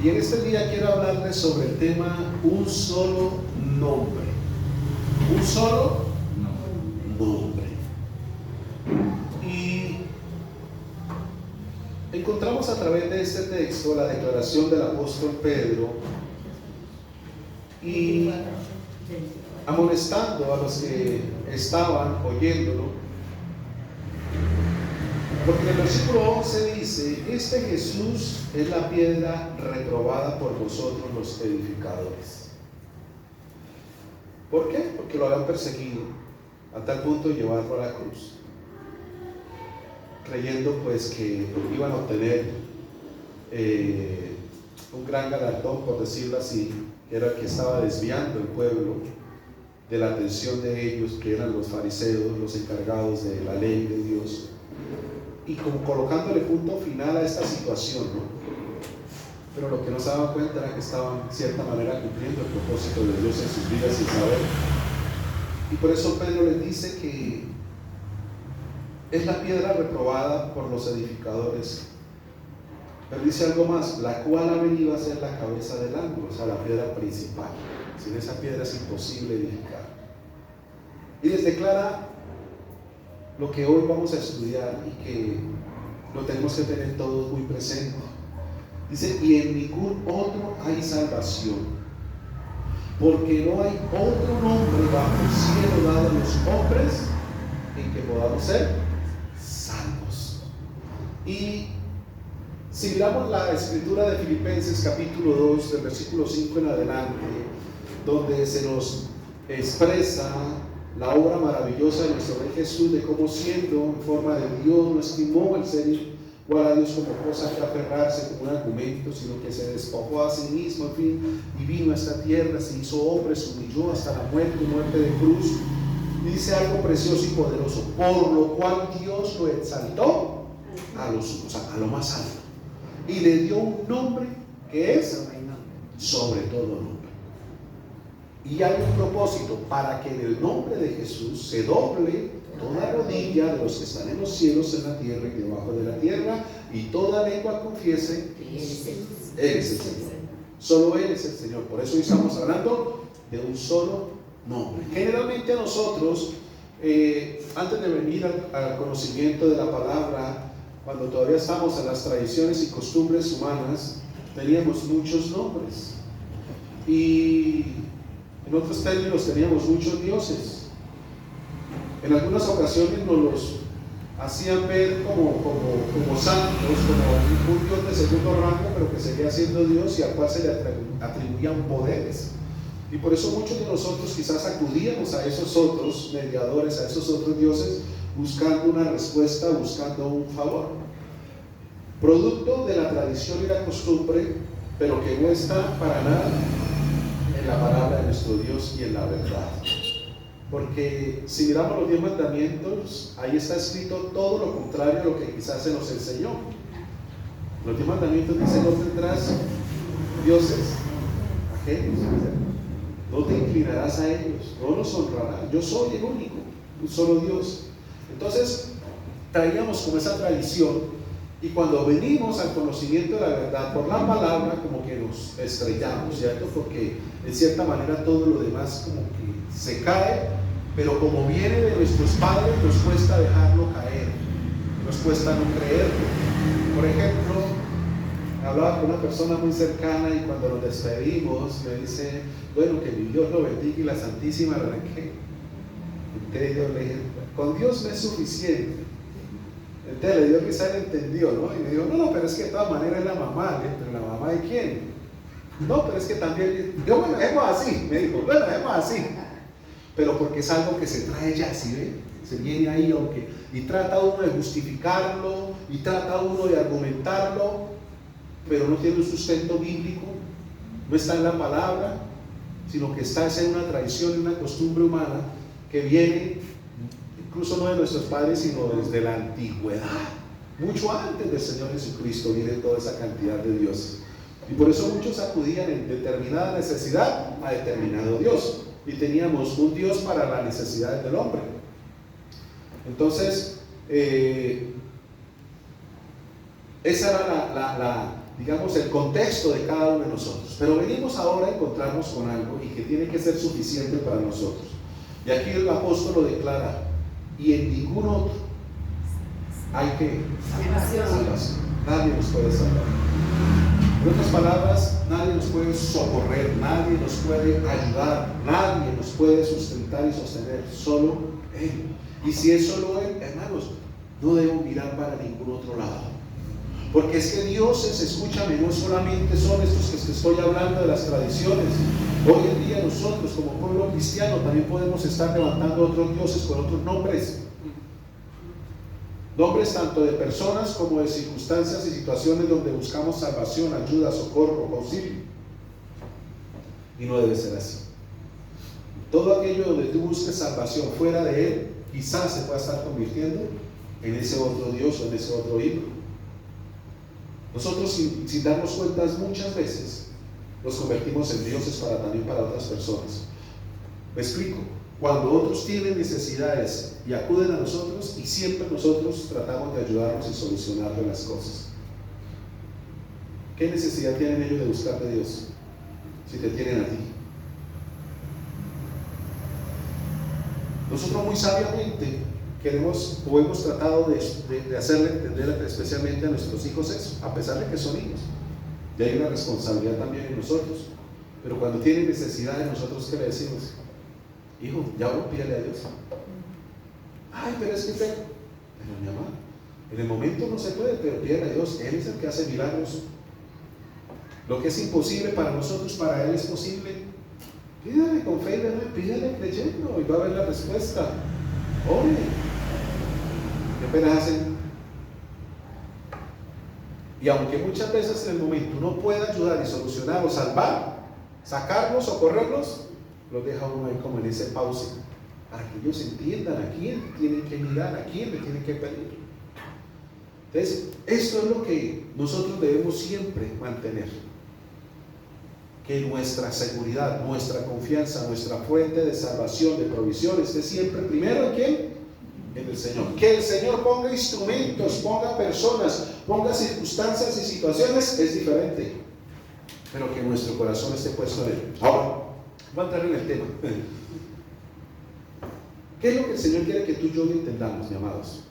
Y en este día quiero hablarles sobre el tema un solo nombre. Un solo nombre. Y encontramos a través de este texto la declaración del apóstol Pedro y amonestando a los que estaban oyéndolo. Porque en el versículo 11 dice: este Jesús es la piedra reprobada por vosotros los edificadores. ¿Por qué? Porque lo habían perseguido a tal punto de llevarlo a la cruz, creyendo pues que iban a obtener un gran galardón, por decirlo así, que era el que estaba desviando el pueblo de la atención de ellos, que eran los fariseos, los encargados de la ley de Dios, y como colocándole punto final a esta situación, ¿no? Pero lo que no se daban cuenta era que estaban en cierta manera cumpliendo el propósito de Dios en sus vidas sin saber. Y por eso Pedro les dice que es la piedra reprobada por los edificadores. Pero dice algo más: la cual ha venido a ser la cabeza del ángulo, o sea, la piedra principal. Sin esa piedra es imposible edificar. Y les declara lo que hoy vamos a estudiar y que lo tenemos que tener todos muy presente. Dice: y en ningún otro hay salvación, porque no hay otro nombre bajo el cielo dado a los hombres en que podamos ser salvos. Y si miramos la escritura de Filipenses capítulo 2, del versículo 5 en adelante, donde se nos expresa la obra maravillosa de nuestro Rey Jesús, de cómo siendo en forma de Dios no estimó el ser igual a Dios como cosa que aferrarse como un argumento, sino que se despojó a sí mismo, en fin, y vino a esta tierra, se hizo hombre, se humilló hasta la muerte de cruz. Y dice algo precioso y poderoso: por lo cual Dios lo exaltó a lo más alto, y le dio un nombre que es sobre todo nombre. Y hay un propósito: para que en el nombre de Jesús se doble toda rodilla de los que están en los cielos, en la tierra y debajo de la tierra, y toda lengua confiese: Él es el Señor. Solo Él es el Señor. Por eso hoy estamos hablando de un solo nombre. Generalmente a nosotros, antes de venir al conocimiento de la palabra, cuando todavía estamos en las tradiciones y costumbres humanas, teníamos muchos nombres. Y en otros términos, teníamos muchos dioses. En algunas ocasiones nos los hacían ver como santos, como un Dios de segundo rango, pero que seguía siendo Dios y al cual se le atribuían poderes. Y por eso muchos de nosotros quizás acudíamos a esos otros mediadores, a esos otros dioses, buscando una respuesta, buscando un favor. Producto de la tradición y la costumbre, pero que no está para nada en la palabra de nuestro Dios y en la verdad. Porque si miramos los 10 mandamientos, ahí está escrito todo lo contrario a lo que quizás se nos enseñó. Los 10 mandamientos dicen: no tendrás dioses ajenos, no te inclinarás a ellos, no los honrarás, yo soy el único, un solo Dios. Entonces traíamos como esa tradición, y cuando venimos al conocimiento de la verdad por la palabra, como que nos estrellamos, ¿cierto? Porque en cierta manera todo lo demás como que se cae, pero como viene de nuestros padres, nos cuesta dejarlo caer, nos cuesta no creerlo. Por ejemplo, hablaba con una persona muy cercana y cuando nos despedimos me dice: bueno, que mi Dios lo bendiga y la Santísima la que. Entonces le dije: con Dios me es suficiente. Entonces le dio risa, él entendió, ¿no? Y me dijo: no, pero es que de todas maneras es la mamá. ¿Pero la mamá de quién? No, pero es que también. Yo, bueno, dejemos así. Me dijo: bueno, dejemos así. Pero porque es algo que se trae ya, ¿sí ve? Se viene ahí, aunque, y trata uno de justificarlo, y trata uno de argumentarlo, pero no tiene un sustento bíblico, no está en la palabra, sino que está en una tradición y una costumbre humana que viene incluso no de nuestros padres, sino desde la antigüedad. Mucho antes del Señor Jesucristo viene toda esa cantidad de dioses. Y por eso muchos acudían en determinada necesidad a determinado Dios. Y teníamos un Dios para las necesidades del hombre. Entonces, esa era digamos, el contexto de cada uno de nosotros. Pero venimos ahora a encontrarnos con algo y que tiene que ser suficiente para nosotros. Y aquí el apóstol lo declara: y en ningún otro hay que salvación. Nadie nos puede salvar. En otras palabras, nadie nos puede socorrer, nadie nos puede ayudar, nadie nos puede sustentar y sostener, solo Él. Y si es solo Él, hermanos, no debo mirar para ningún otro lado. Porque es que dioses, escúchame, no solamente son estos que estoy hablando de las tradiciones. Hoy en día nosotros como pueblo cristiano también podemos estar levantando otros dioses con otros nombres. Nombres tanto de personas como de circunstancias y situaciones donde buscamos salvación, ayuda, socorro, auxilio. Y no debe ser así. Todo aquello donde tú busques salvación fuera de Él, quizás se pueda estar convirtiendo en ese otro Dios o en ese otro ídolo. Nosotros sin darnos cuenta muchas veces nos convertimos en dioses también para otras personas. Me explico. Cuando otros tienen necesidades y acuden a nosotros, y siempre nosotros tratamos de ayudarlos y solucionarles las cosas. ¿Qué necesidad tienen ellos de buscar de Dios si te tienen a ti? Nosotros muy sabiamente queremos o hemos tratado de hacerle entender especialmente a nuestros hijos eso, a pesar de que son hijos. Y hay una responsabilidad también en nosotros. Pero cuando tienen necesidad de nosotros, ¿qué le decimos? Hijo, ya pídele a Dios. Ay, pero es que pero mi amor, en el momento no se puede, pero pídele a Dios. Él es el que hace milagros. Lo que es imposible para nosotros, para Él es posible. Pídale con fe, ¿verdad? Pídale creyendo y va a ver la respuesta. Ore. ¿Qué penas hacen? Y aunque muchas veces en el momento uno pueda ayudar y solucionar o salvar, sacarlos, socorrerlos, los deja uno ahí como en ese pause, para que ellos entiendan a quién tienen que mirar, a quién le tienen que pedir. Entonces, esto es lo que nosotros debemos siempre mantener, que nuestra seguridad, nuestra confianza, nuestra fuente de salvación, de provisión, esté siempre primero en quién, en el Señor. Que el Señor ponga instrumentos, ponga personas, ponga circunstancias y situaciones es diferente, pero que nuestro corazón esté puesto en Él. Ahora, voy a entrar en el tema. ¿Qué es lo que el Señor quiere que tú y yo entendamos, mi amados?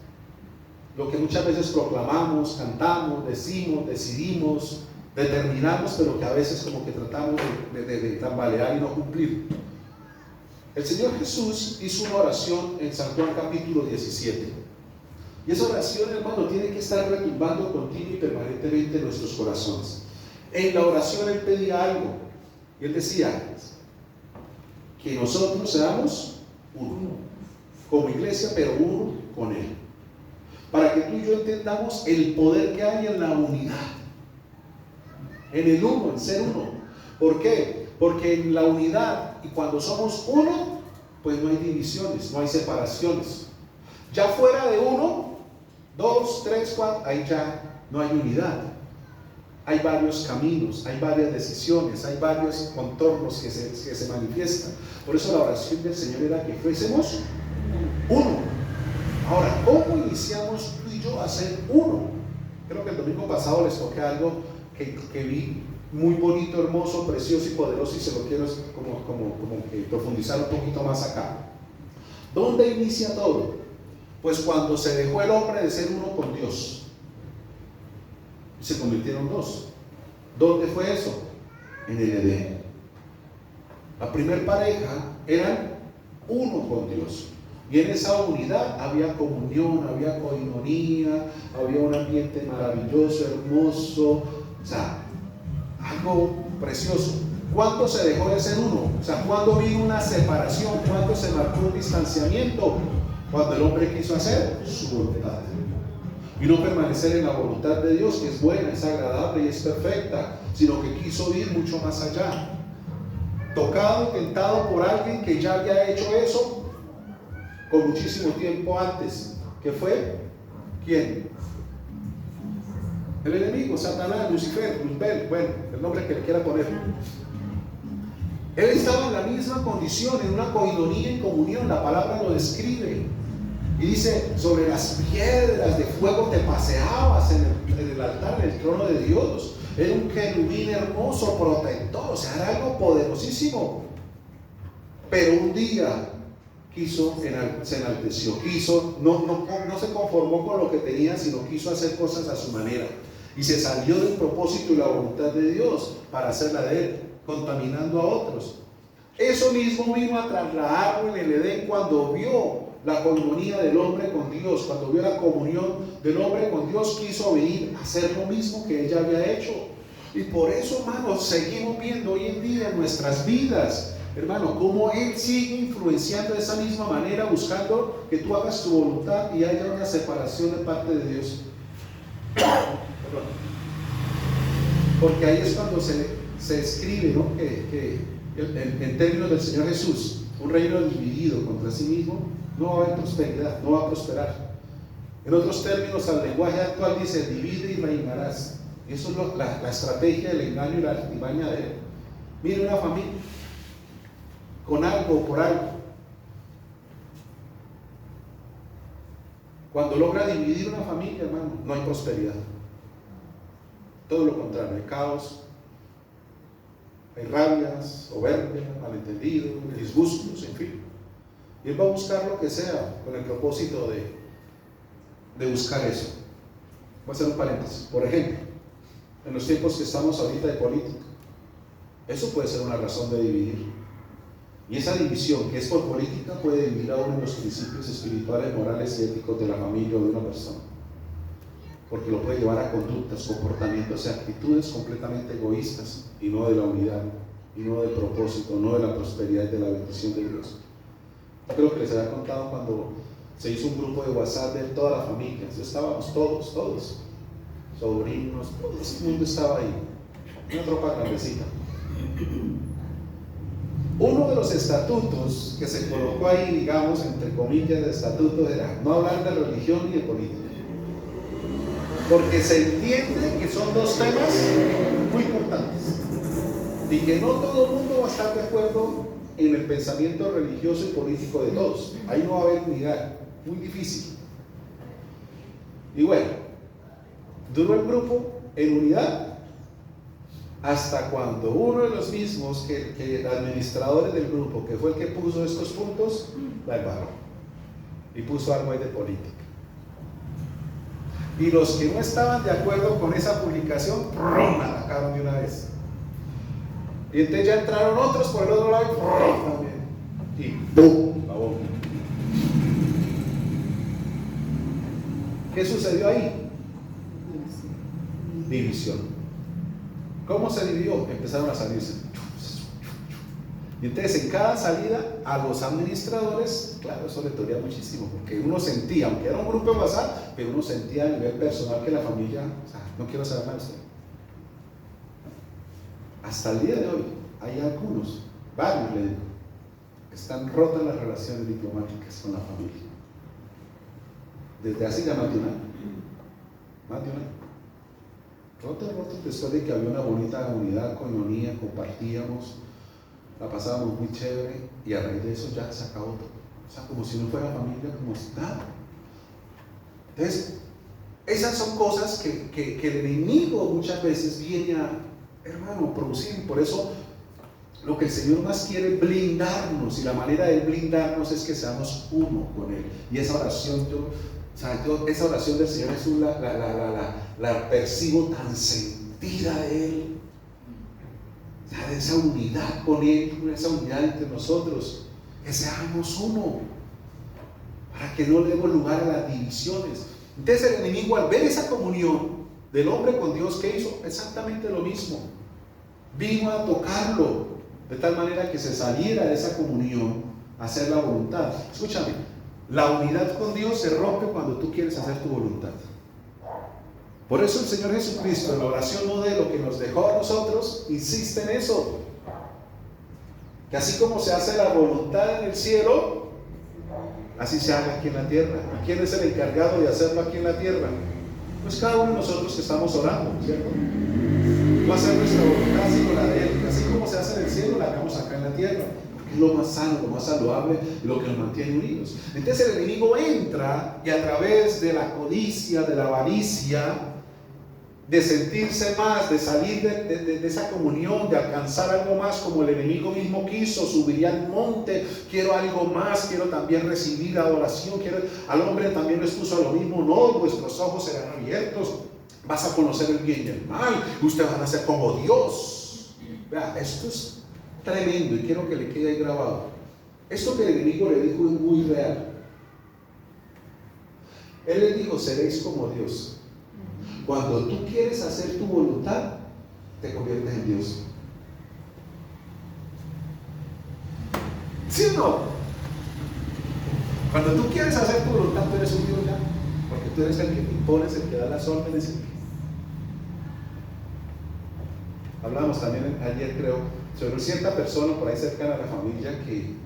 Lo que muchas veces proclamamos, cantamos, decimos, decidimos, determinamos, pero que a veces como que tratamos de tambalear y no cumplir. El Señor Jesús hizo una oración en San Juan capítulo 17. Y esa oración, hermano, tiene que estar retumbando continuo y permanentemente en nuestros corazones. En la oración Él pedía algo. Y Él decía que nosotros seamos uno, como iglesia, pero uno con Él. Para que tú y yo entendamos el poder que hay en la unidad. En el uno, en ser uno. ¿Por qué? Porque en la unidad y cuando somos uno, pues no hay divisiones, no hay separaciones. Ya fuera de uno, 2, 3, 4, ahí ya no hay unidad. Hay varios caminos, hay varias decisiones, hay varios contornos que se manifiestan. Por eso la oración del Señor era que fuésemos uno. Ahora, ¿cómo iniciamos tú y yo a ser uno? Creo que el domingo pasado les toqué algo que vi muy bonito, hermoso, precioso y poderoso, y se lo quiero como que profundizar un poquito más acá. ¿Dónde inicia todo? Pues cuando se dejó el hombre de ser uno con Dios, se convirtieron dos. ¿Dónde fue eso? En el Edén. La primer pareja eran uno con Dios, y en esa unidad había comunión, había coinonía, había un ambiente maravilloso, hermoso, o sea, algo precioso. ¿Cuándo se dejó de ser uno? O sea, ¿cuándo vino una separación? ¿Cuándo se marcó un distanciamiento? Cuando el hombre quiso hacer su voluntad y no permanecer en la voluntad de Dios, que es buena, es agradable y es perfecta, sino que quiso ir mucho más allá, tocado y tentado por alguien que ya había hecho eso con muchísimo tiempo antes. ¿Qué fue? ¿Quién? El enemigo, Satanás, Lucifer, Luzbel, bueno, el nombre que le quiera poner. Él estaba en la misma condición, en una coinonía y comunión. La palabra lo describe y dice: sobre las piedras de fuego te paseabas en el altar, en el trono de Dios. era un querubín hermoso, protector, o sea, era algo poderosísimo. Pero un día se enalteció, no se conformó con lo que tenía, sino quiso hacer cosas a su manera. Y se salió del propósito y la voluntad de Dios para hacerla de él, contaminando a otros. Eso mismo vino a trasladarlo en el Edén cuando vio la comunión del hombre con Dios, cuando vio la comunión del hombre con Dios, quiso venir a hacer lo mismo que ella había hecho. Y por eso, hermanos, seguimos viendo hoy en día en nuestras vidas, hermano, cómo Él sigue influenciando de esa misma manera, buscando que tú hagas tu voluntad y haya una separación de parte de Dios. Porque ahí es cuando se escribe, ¿no? que en términos del Señor Jesús, un reino dividido contra sí mismo no va a haber prosperidad, no va a prosperar. En otros términos, al lenguaje actual dice: divide y reinarás. Y eso es la estrategia del engaño y la artimaña de él. Mire una familia con algo o por algo, cuando logra dividir una familia, hermano, no hay prosperidad. Todo lo contrario, hay caos, hay rabias, soberbia, malentendidos, disgustos, en fin. Y él va a buscar lo que sea con el propósito de buscar eso. Voy a hacer un paréntesis. Por ejemplo, en los tiempos que estamos ahorita de política, eso puede ser una razón de dividir. Y esa división que es por política puede dividir a uno en los principios espirituales, morales y éticos de la familia o de una persona. Porque lo puede llevar a conductas, comportamientos y actitudes completamente egoístas y no de la unidad, y no del propósito, no de la prosperidad y de la bendición de Dios. Yo creo que les había contado cuando se hizo un grupo de WhatsApp de toda la familia. Estábamos todos, sobrinos, todo el mundo estaba ahí, una tropa grandecita. Uno de los estatutos que se colocó ahí, digamos, entre comillas, de estatuto, era no hablar de religión ni de política. Porque se entiende que son dos temas muy importantes y que no todo el mundo va a estar de acuerdo en el pensamiento religioso y político de todos. Ahí no va a haber unidad, muy difícil. Y bueno, duró el grupo en unidad hasta cuando uno de los mismos que administradores del grupo, que fue el que puso estos puntos, la embarró y puso algo ahí de política. Y los que no estaban de acuerdo con esa publicación, ¡prum!, atacaron de una vez. Y entonces ya entraron otros por el otro lado y ¡prum!, también. Y ¡pum!, la bomba. ¿Qué sucedió ahí? División. ¿Cómo se dividió? Empezaron a salirse. Y entonces en cada salida a los administradores, claro, eso le dolía muchísimo, porque uno sentía, aunque era un grupo de WhatsApp, pero uno sentía a nivel personal que la familia, o sea, no quiero saber nada de usted. Hasta el día de hoy hay algunos, varios le digo, que están rotas las relaciones diplomáticas con la familia. Desde hace ya más de un año. Rotos después de que había una bonita unidad, coinonía, compartíamos, la pasábamos muy chévere, y a raíz de eso ya se acabó todo. O sea, como si no fuera familia, como si nada. Entonces, esas son cosas que el enemigo muchas veces viene a, hermano, producir. Por eso lo que el Señor más quiere es blindarnos, y la manera de blindarnos es que seamos uno con Él. Y esa oración, esa oración del Señor Jesús la percibo tan sentida de Él. De esa unidad con Él, esa unidad entre nosotros, que seamos uno, para que no le demos lugar a las divisiones. Entonces el enemigo, al ver esa comunión del hombre con Dios, ¿qué hizo? Exactamente lo mismo. Vino a tocarlo de tal manera que se saliera de esa comunión a hacer la voluntad. Escúchame, la unidad con Dios se rompe cuando tú quieres hacer tu voluntad. Por eso el Señor Jesucristo, en la oración modelo que nos dejó a nosotros, insiste en eso. Que así como se hace la voluntad en el cielo, así se haga aquí en la tierra. ¿Y quién es el encargado de hacerlo aquí en la tierra? Pues cada uno de nosotros que estamos orando, ¿cierto? No hacer nuestra voluntad sino la de Él. Así como se hace en el cielo, la hagamos acá en la tierra. Porque es lo más sano, lo más saludable y lo que nos mantiene unidos. Entonces el enemigo entra y a través de la codicia, de la avaricia, de sentirse más, de salir de esa comunión, de alcanzar algo más como el enemigo mismo quiso, subiría al monte, quiero algo más, quiero también recibir adoración, al hombre también lo expuso a lo mismo, no, vuestros ojos serán abiertos, vas a conocer el bien y el mal, ustedes van a ser como Dios. Vea, esto es tremendo y quiero que le quede ahí grabado. Esto que el enemigo le dijo es muy real. Él le dijo, seréis como Dios. Cuando tú quieres hacer tu voluntad, te conviertes en Dios. ¿Sí o no? Cuando tú quieres hacer tu voluntad, tú eres un Dios ya. Porque tú eres el que te impones, el que da las órdenes. Hablábamos también ayer, creo, sobre cierta persona por ahí cercana a la familia que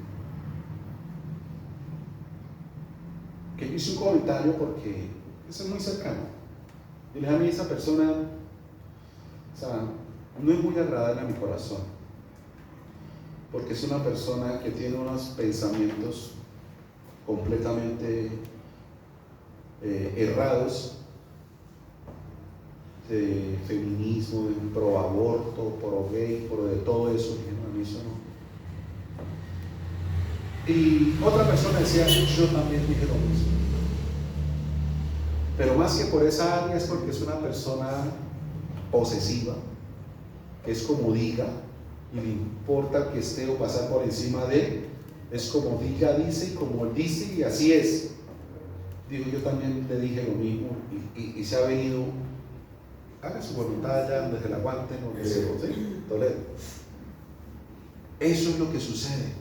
hizo un comentario porque eso es muy cercano. Y a mí esa persona, o sea, no es muy agradable a mi corazón, porque es una persona que tiene unos pensamientos completamente errados, de feminismo, de pro aborto, pro gay, pro de todo eso. Y a mí eso no. Y otra persona decía, yo también dije lo mismo. Pero más que por esa área es porque es una persona posesiva, que es como diga, y le importa que esté o pasar por encima de él. Es como diga, dice, y como él dice, y así es. Digo, yo también le dije lo mismo, y se ha venido, haga su voluntad allá donde se la aguanten, donde se Toledo. Eso es lo que sucede.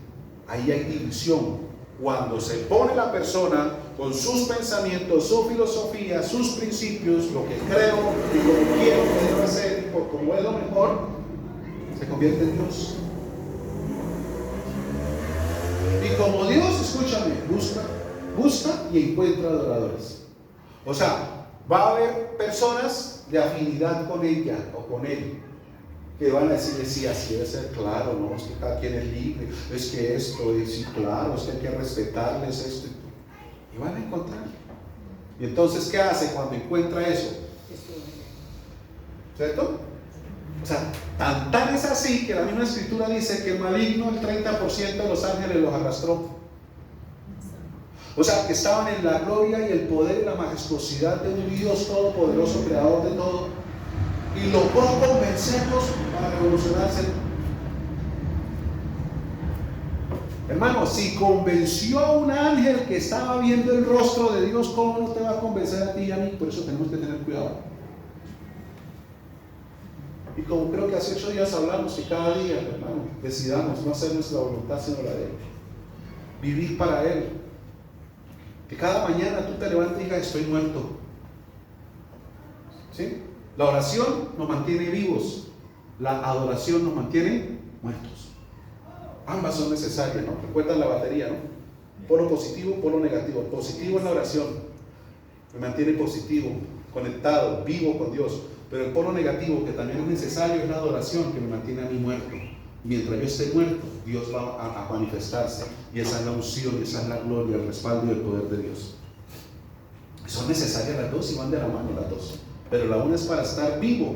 Ahí hay división. Cuando se pone la persona con sus pensamientos, su filosofía, sus principios, lo que creo y lo que quiero que debo hacer y por como es lo mejor, se convierte en Dios. Y como Dios, escúchame, busca y encuentra adoradores. O sea, va a haber personas de afinidad con ella o con él, que van a decirle, sí, así debe ser, claro, no, es que cada quien es libre, es que esto, es sí, claro, es que hay que respetarles esto, y van a encontrar. Y entonces, ¿qué hace cuando encuentra eso? ¿Cierto? O sea, tan es así que la misma escritura dice que el maligno, el 30% de los ángeles los arrastró. O sea, que estaban en la gloria y el poder y la majestuosidad de un Dios todopoderoso, creador de todo, y logró convencerlos para revolucionarse. Hermano, si convenció a un ángel que estaba viendo el rostro de Dios, ¿cómo no te va a convencer a ti y a mí? Por eso tenemos que tener cuidado. Y como creo que hace 8 días hablamos, que cada día, hermano, decidamos no hacer nuestra voluntad sino la de Él, vivir para Él, que cada mañana tú te levantes y digas, estoy muerto. ¿Sí? La oración nos mantiene vivos, la adoración nos mantiene muertos. Ambas son necesarias, ¿no? Recuerdan la batería, ¿no? Polo positivo, polo negativo. Positivo es la oración, me mantiene positivo, conectado, vivo con Dios. Pero el polo negativo, que también es necesario, es la adoración, que me mantiene a mí muerto. Mientras yo esté muerto, Dios va a manifestarse, y esa es la unción, esa es la gloria, el respaldo y el poder de Dios. Son necesarias las dos y van de la mano las dos. Pero la una es para estar vivo,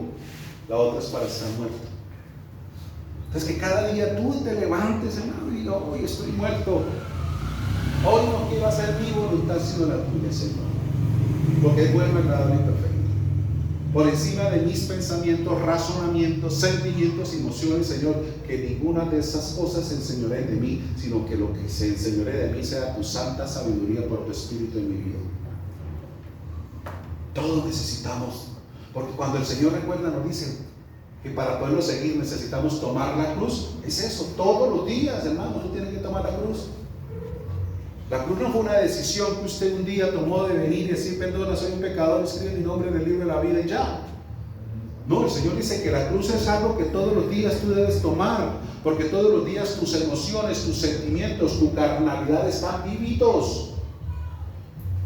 la otra es para estar muerto. Entonces, que cada día tú te levantes, hermano, y digas, hoy estoy muerto, hoy no quiero hacer mi voluntad sino la tuya, Señor, porque es bueno, agradable y perfecto. Por encima de mis pensamientos, razonamientos, sentimientos, emociones, Señor, que ninguna de esas cosas se enseñoree de mí, sino que lo que se enseñoree de mí sea tu santa sabiduría por tu espíritu en mi vida. Todos necesitamos, porque cuando el Señor recuerda, nos dice que para poderlo seguir necesitamos tomar la cruz. Es eso, todos los días, hermano, tú tienes que tomar la cruz. La cruz no fue una decisión que usted un día tomó de venir y decir, perdona, soy un pecador, escribe mi nombre en el libro de la vida y ya. No, el Señor dice que la cruz es algo que todos los días tú debes tomar, porque todos los días tus emociones, tus sentimientos, tu carnalidad están vividos.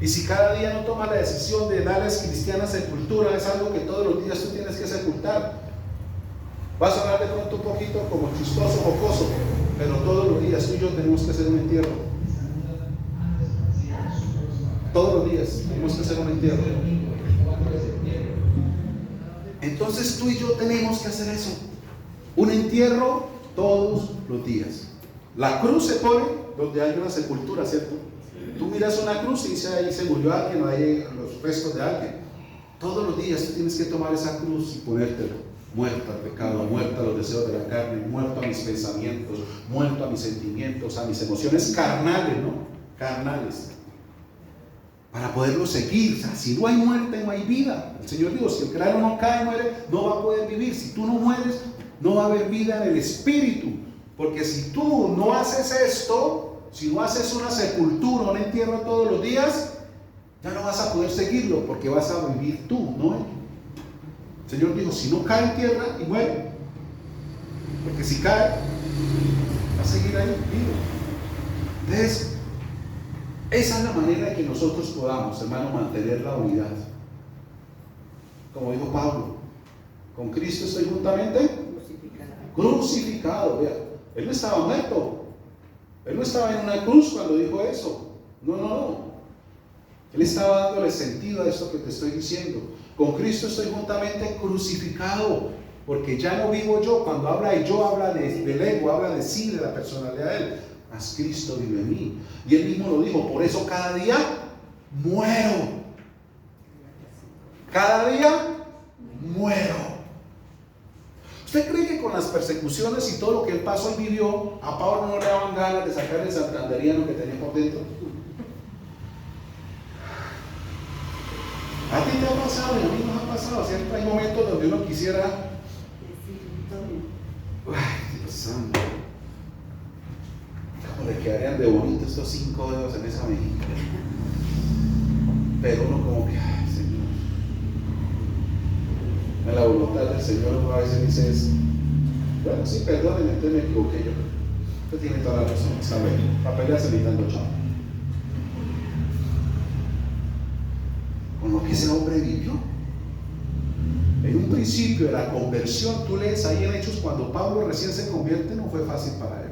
Y si cada día no tomas la decisión de darles cristiana sepultura, es algo que todos los días tú tienes que sepultar. Vas a hablar de pronto un poquito como chistoso, jocoso, pero todos los días tú y yo tenemos que hacer un entierro. Todos los días tenemos que hacer un entierro. Entonces tú y yo tenemos que hacer eso. Un entierro todos los días. La cruz se pone donde hay una sepultura, ¿cierto? Tú miras una cruz y dice ahí se murió alguien, o hay los restos de alguien. Todos los días tú tienes que tomar esa cruz y ponértelo. Muerto al pecado, muerto a los deseos de la carne, muerto a mis pensamientos, muerto a mis sentimientos, a mis emociones carnales, ¿no? Carnales. Para poderlo seguir. O sea, si no hay muerte, no hay vida. El Señor dijo, si el cráneo no cae, muere, no va a poder vivir. Si tú no mueres, no va a haber vida en el espíritu. Porque si tú no haces esto, si no haces una sepultura, un entierro todos los días, ya no vas a poder seguirlo, porque vas a vivir tú, no él. El Señor dijo, si no cae en tierra y muere, porque si cae, va a seguir ahí vivo. Entonces, esa es la manera en que nosotros podamos, hermano, mantener la unidad. Como dijo Pablo, con Cristo estoy juntamente crucificado. Vea, Él no estaba muerto. Él no estaba en una cruz cuando dijo eso. No. Él estaba dándole sentido a esto que te estoy diciendo. Con Cristo estoy juntamente crucificado, porque ya no vivo yo. Cuando habla de yo, habla del ego, habla de sí, de la personalidad de Él. Mas Cristo vive en mí. Y Él mismo lo dijo, por eso cada día muero. Cada día muero. ¿Usted cree que con las persecuciones y todo lo que Él pasó y vivió, a Pablo no le daban ganas de sacar el santanderiano que tenía por dentro? ¿A ti te ha pasado? Y a mí nos ha pasado. Siempre hay momentos donde uno quisiera... Ay, Dios santo. ¿Cómo le quedarían de bonito estos 5 dedos en esa mejilla? Pero uno como que, ay, Señor. En la voluntad del Señor uno a veces dice eso. Bueno, sí, perdónenme, entonces me equivoqué yo. Usted tiene toda la razón, está bien. Para pelearse gritando chao. Con lo que ese hombre vivió. En un principio de la conversión, tú lees ahí en Hechos, cuando Pablo recién se convierte, no fue fácil para él.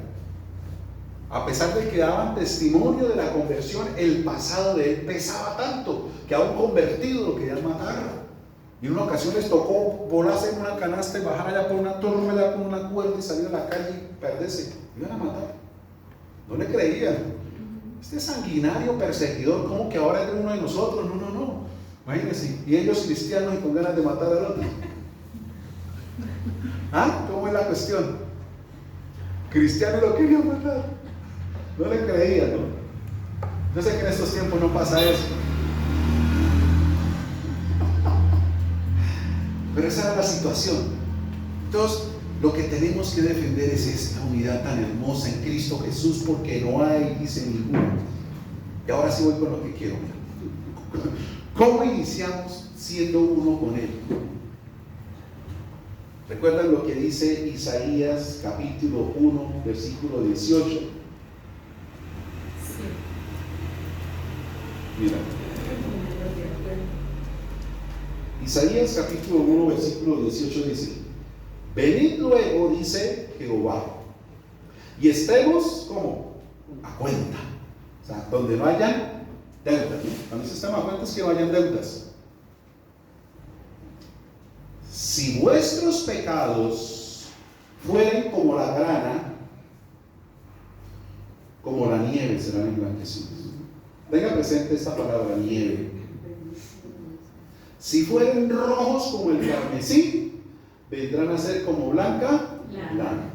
A pesar de que daban testimonio de la conversión, el pasado de él pesaba tanto que a un convertido lo querían matar. Y en una ocasión les tocó volarse en una canasta y bajar allá por una torre, allá con una cuerda y salir a la calle y perderse. Iban a matar. No le creían. Este sanguinario perseguidor, ¿cómo que ahora es de uno de nosotros? No. Imagínense, y ellos cristianos y con ganas de matar al otro. ¿Ah? ¿Cómo es la cuestión? Cristianos lo querían matar. No le creían, ¿no? Yo sé que en estos tiempos no pasa eso. Pero esa era la situación. Entonces, lo que tenemos que defender es esta unidad tan hermosa en Cristo Jesús, porque no hay, dice ninguno. Y ahora sí voy con lo que quiero. ¿Cómo iniciamos siendo uno con Él? ¿Recuerdan lo que dice Isaías capítulo 1, versículo 18? Sí. Mira. Isaías capítulo 1, versículo 18 dice: venid luego, dice Jehová, y estemos como a cuenta. O sea, donde no hayan deudas, ¿no? Cuando se están a cuenta es que no hayan deudas. Si vuestros pecados fueren como la grana, como la nieve serán emblanquecidos. Tenga presente esta palabra, nieve. Si fueren rojos como el carmesí, vendrán a ser como blanca lana.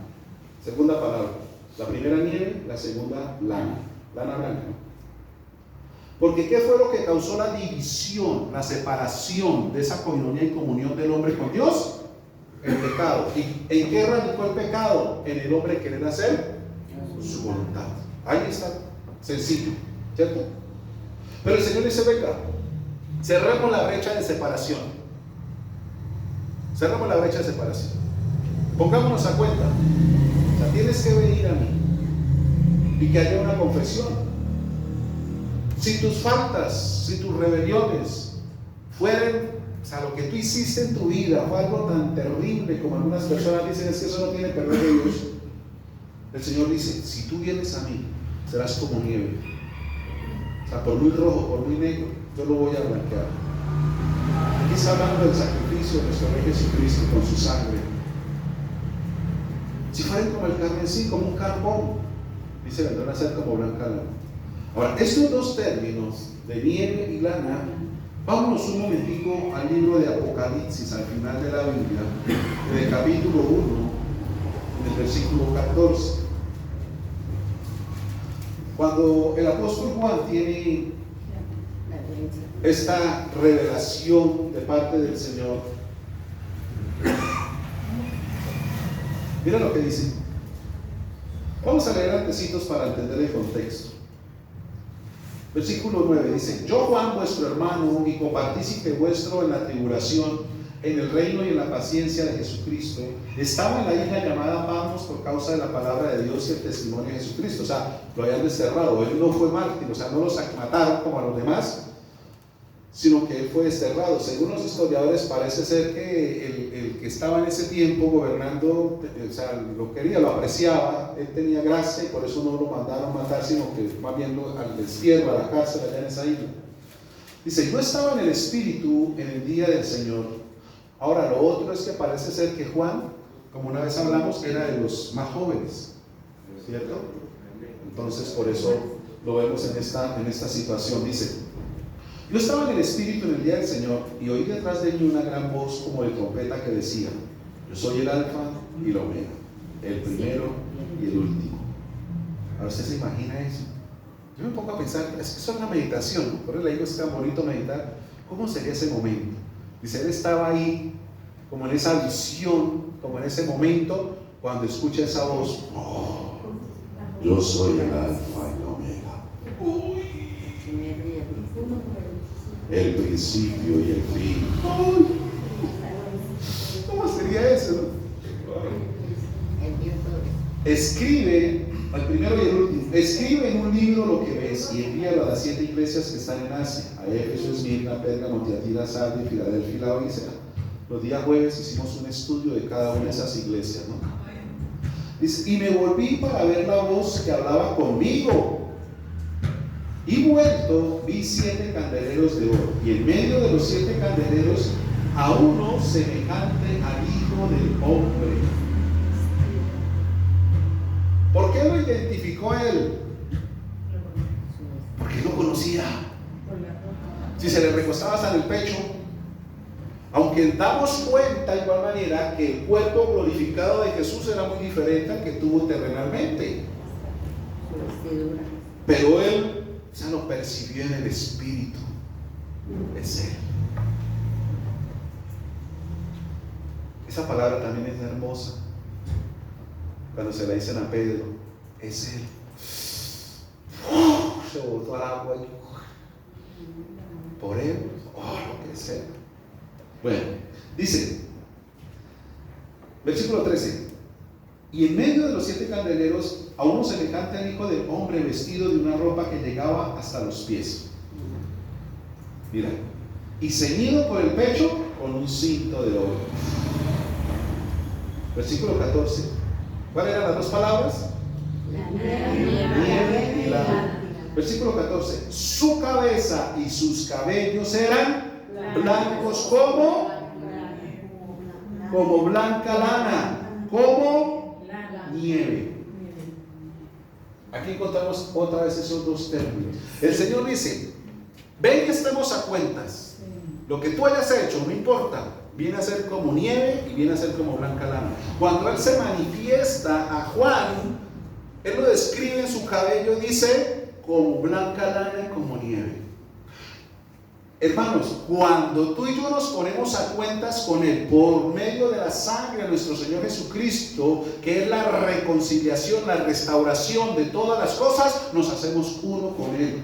Segunda palabra. La primera nieve, la segunda lana. Lana blanca. Porque ¿qué fue lo que causó la división, la separación de esa comunión y comunión del hombre con Dios? El pecado. ¿Y en qué radicó el pecado? En el hombre querer hacer su voluntad. Ahí está, sencillo, ¿cierto? Pero el Señor dice: venga, cerremos la brecha de separación. Cerremos la brecha de separación. Pongámonos a cuenta. O sea, tienes que venir a mí y que haya una confesión. Si tus faltas, si tus rebeliones fueran, o sea, lo que tú hiciste en tu vida fue algo tan terrible como algunas personas dicen, es que eso no tiene perdón de Dios. El Señor dice: si tú vienes a mí, serás como nieve. O sea, por muy rojo, por muy negro, yo lo voy a blanquear. Aquí está hablando del sacrificio sacrificio de nuestro Rey Jesucristo con su sangre, si fueran como el carmesí, como un carbón, dice, vendrán a ser como blanca lana. Ahora, estos dos términos de nieve y lana, vámonos un momentico al libro de Apocalipsis, al final de la Biblia, en el capítulo 1, en el versículo 14. Cuando el apóstol Juan tiene esta revelación de parte del Señor, mira lo que dice. Vamos a leer antecitos para entender el contexto. Versículo 9 dice: yo, Juan, vuestro hermano y copartícipe vuestro en la tribulación, en el reino y en la paciencia de Jesucristo, estaba en la isla llamada Patmos por causa de la palabra de Dios y el testimonio de Jesucristo. O sea, lo habían desterrado, él no fue mártir, o sea, no los mataron como a los demás, sino que él fue desterrado. Según los historiadores, parece ser que el que estaba en ese tiempo gobernando, o sea, lo quería, lo apreciaba, él tenía gracia y por eso no lo mandaron matar, sino que más bien al destierro, a la cárcel allá en esa isla. Dice: yo estaba en el Espíritu en el día del Señor. Ahora, lo otro es que parece ser que Juan, como una vez hablamos, era de los más jóvenes, ¿cierto? Entonces, por eso lo vemos en esta situación. Dice: yo estaba en el Espíritu en el día del Señor y oí detrás de mí una gran voz como de trompeta que decía: yo soy el Alfa y el Omega, el primero y el último. Ahora, ¿usted se imagina eso? Yo me pongo a pensar, es que eso es una meditación, por eso le digo, es tan bonito meditar. ¿Cómo sería ese momento? Dice, él estaba ahí, como en esa visión, como en ese momento, cuando escucha esa voz: oh, yo soy el Alfa y el Omega. Uy. El principio y el fin. ¿Cómo sería eso, no? Escribe, al primero y el último, escribe en un libro lo que ves y envíalo a las 7 iglesias que están en Asia: a Éfeso, Esmirna, Pérgamo, Tiatira, Sardis, Filadelfia y Laodicea. Los días jueves hicimos un estudio de cada una de esas iglesias, ¿no? Dice: y me volví para ver la voz que hablaba conmigo. Y vuelto, vi 7 candeleros de oro, y en medio de los 7 candeleros a uno semejante al Hijo del Hombre. ¿Por qué lo identificó él? Porque lo conocía. Si se le recostaba hasta en el pecho, aunque damos cuenta de igual manera que el cuerpo glorificado de Jesús era muy diferente al que tuvo terrenalmente, pero él ya lo percibió en el Espíritu. Es él. Esa palabra también es hermosa cuando se la dicen a Pedro: es él. Se botó al agua y por él, lo que es él. Bueno, dice, versículo 13: y en medio de los 7 candeleros a uno semejante al Hijo del Hombre, vestido de una ropa que llegaba hasta los pies. Mira, y ceñido por el pecho con un cinto de oro. Versículo 14. ¿Cuáles eran las dos palabras? Nieve y lana. Versículo 14. Su cabeza y sus cabellos eran blancos como blanca lana, como nieve. Aquí encontramos otra vez esos dos términos. El Señor dice: ven que estemos a cuentas. Lo que tú hayas hecho, no importa, viene a ser como nieve y viene a ser como blanca lana. Cuando Él se manifiesta a Juan, Él lo describe en su cabello y dice: como blanca lana y como nieve. Hermanos, cuando tú y yo nos ponemos a cuentas con Él por medio de la sangre de nuestro Señor Jesucristo, que es la reconciliación, la restauración de todas las cosas, nos hacemos uno con Él.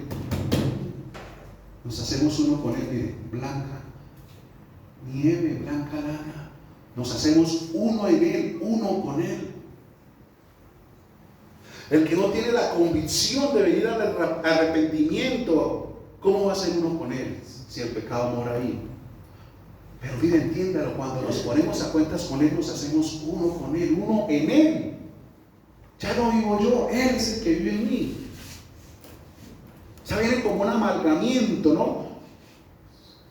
Nos hacemos uno con Él. Mire, blanca nieve, blanca lana. Nos hacemos uno en Él, uno con Él. El que no tiene la convicción de venir al arrepentimiento, ¿cómo va a ser uno con Él si el pecado mora ahí? Pero mira, entiéndalo, cuando nos ponemos a cuentas con Él, nos hacemos uno con Él, uno en Él. Ya no vivo yo, Él es el que vive en mí. O sea, viene como un amalgamiento, ¿no?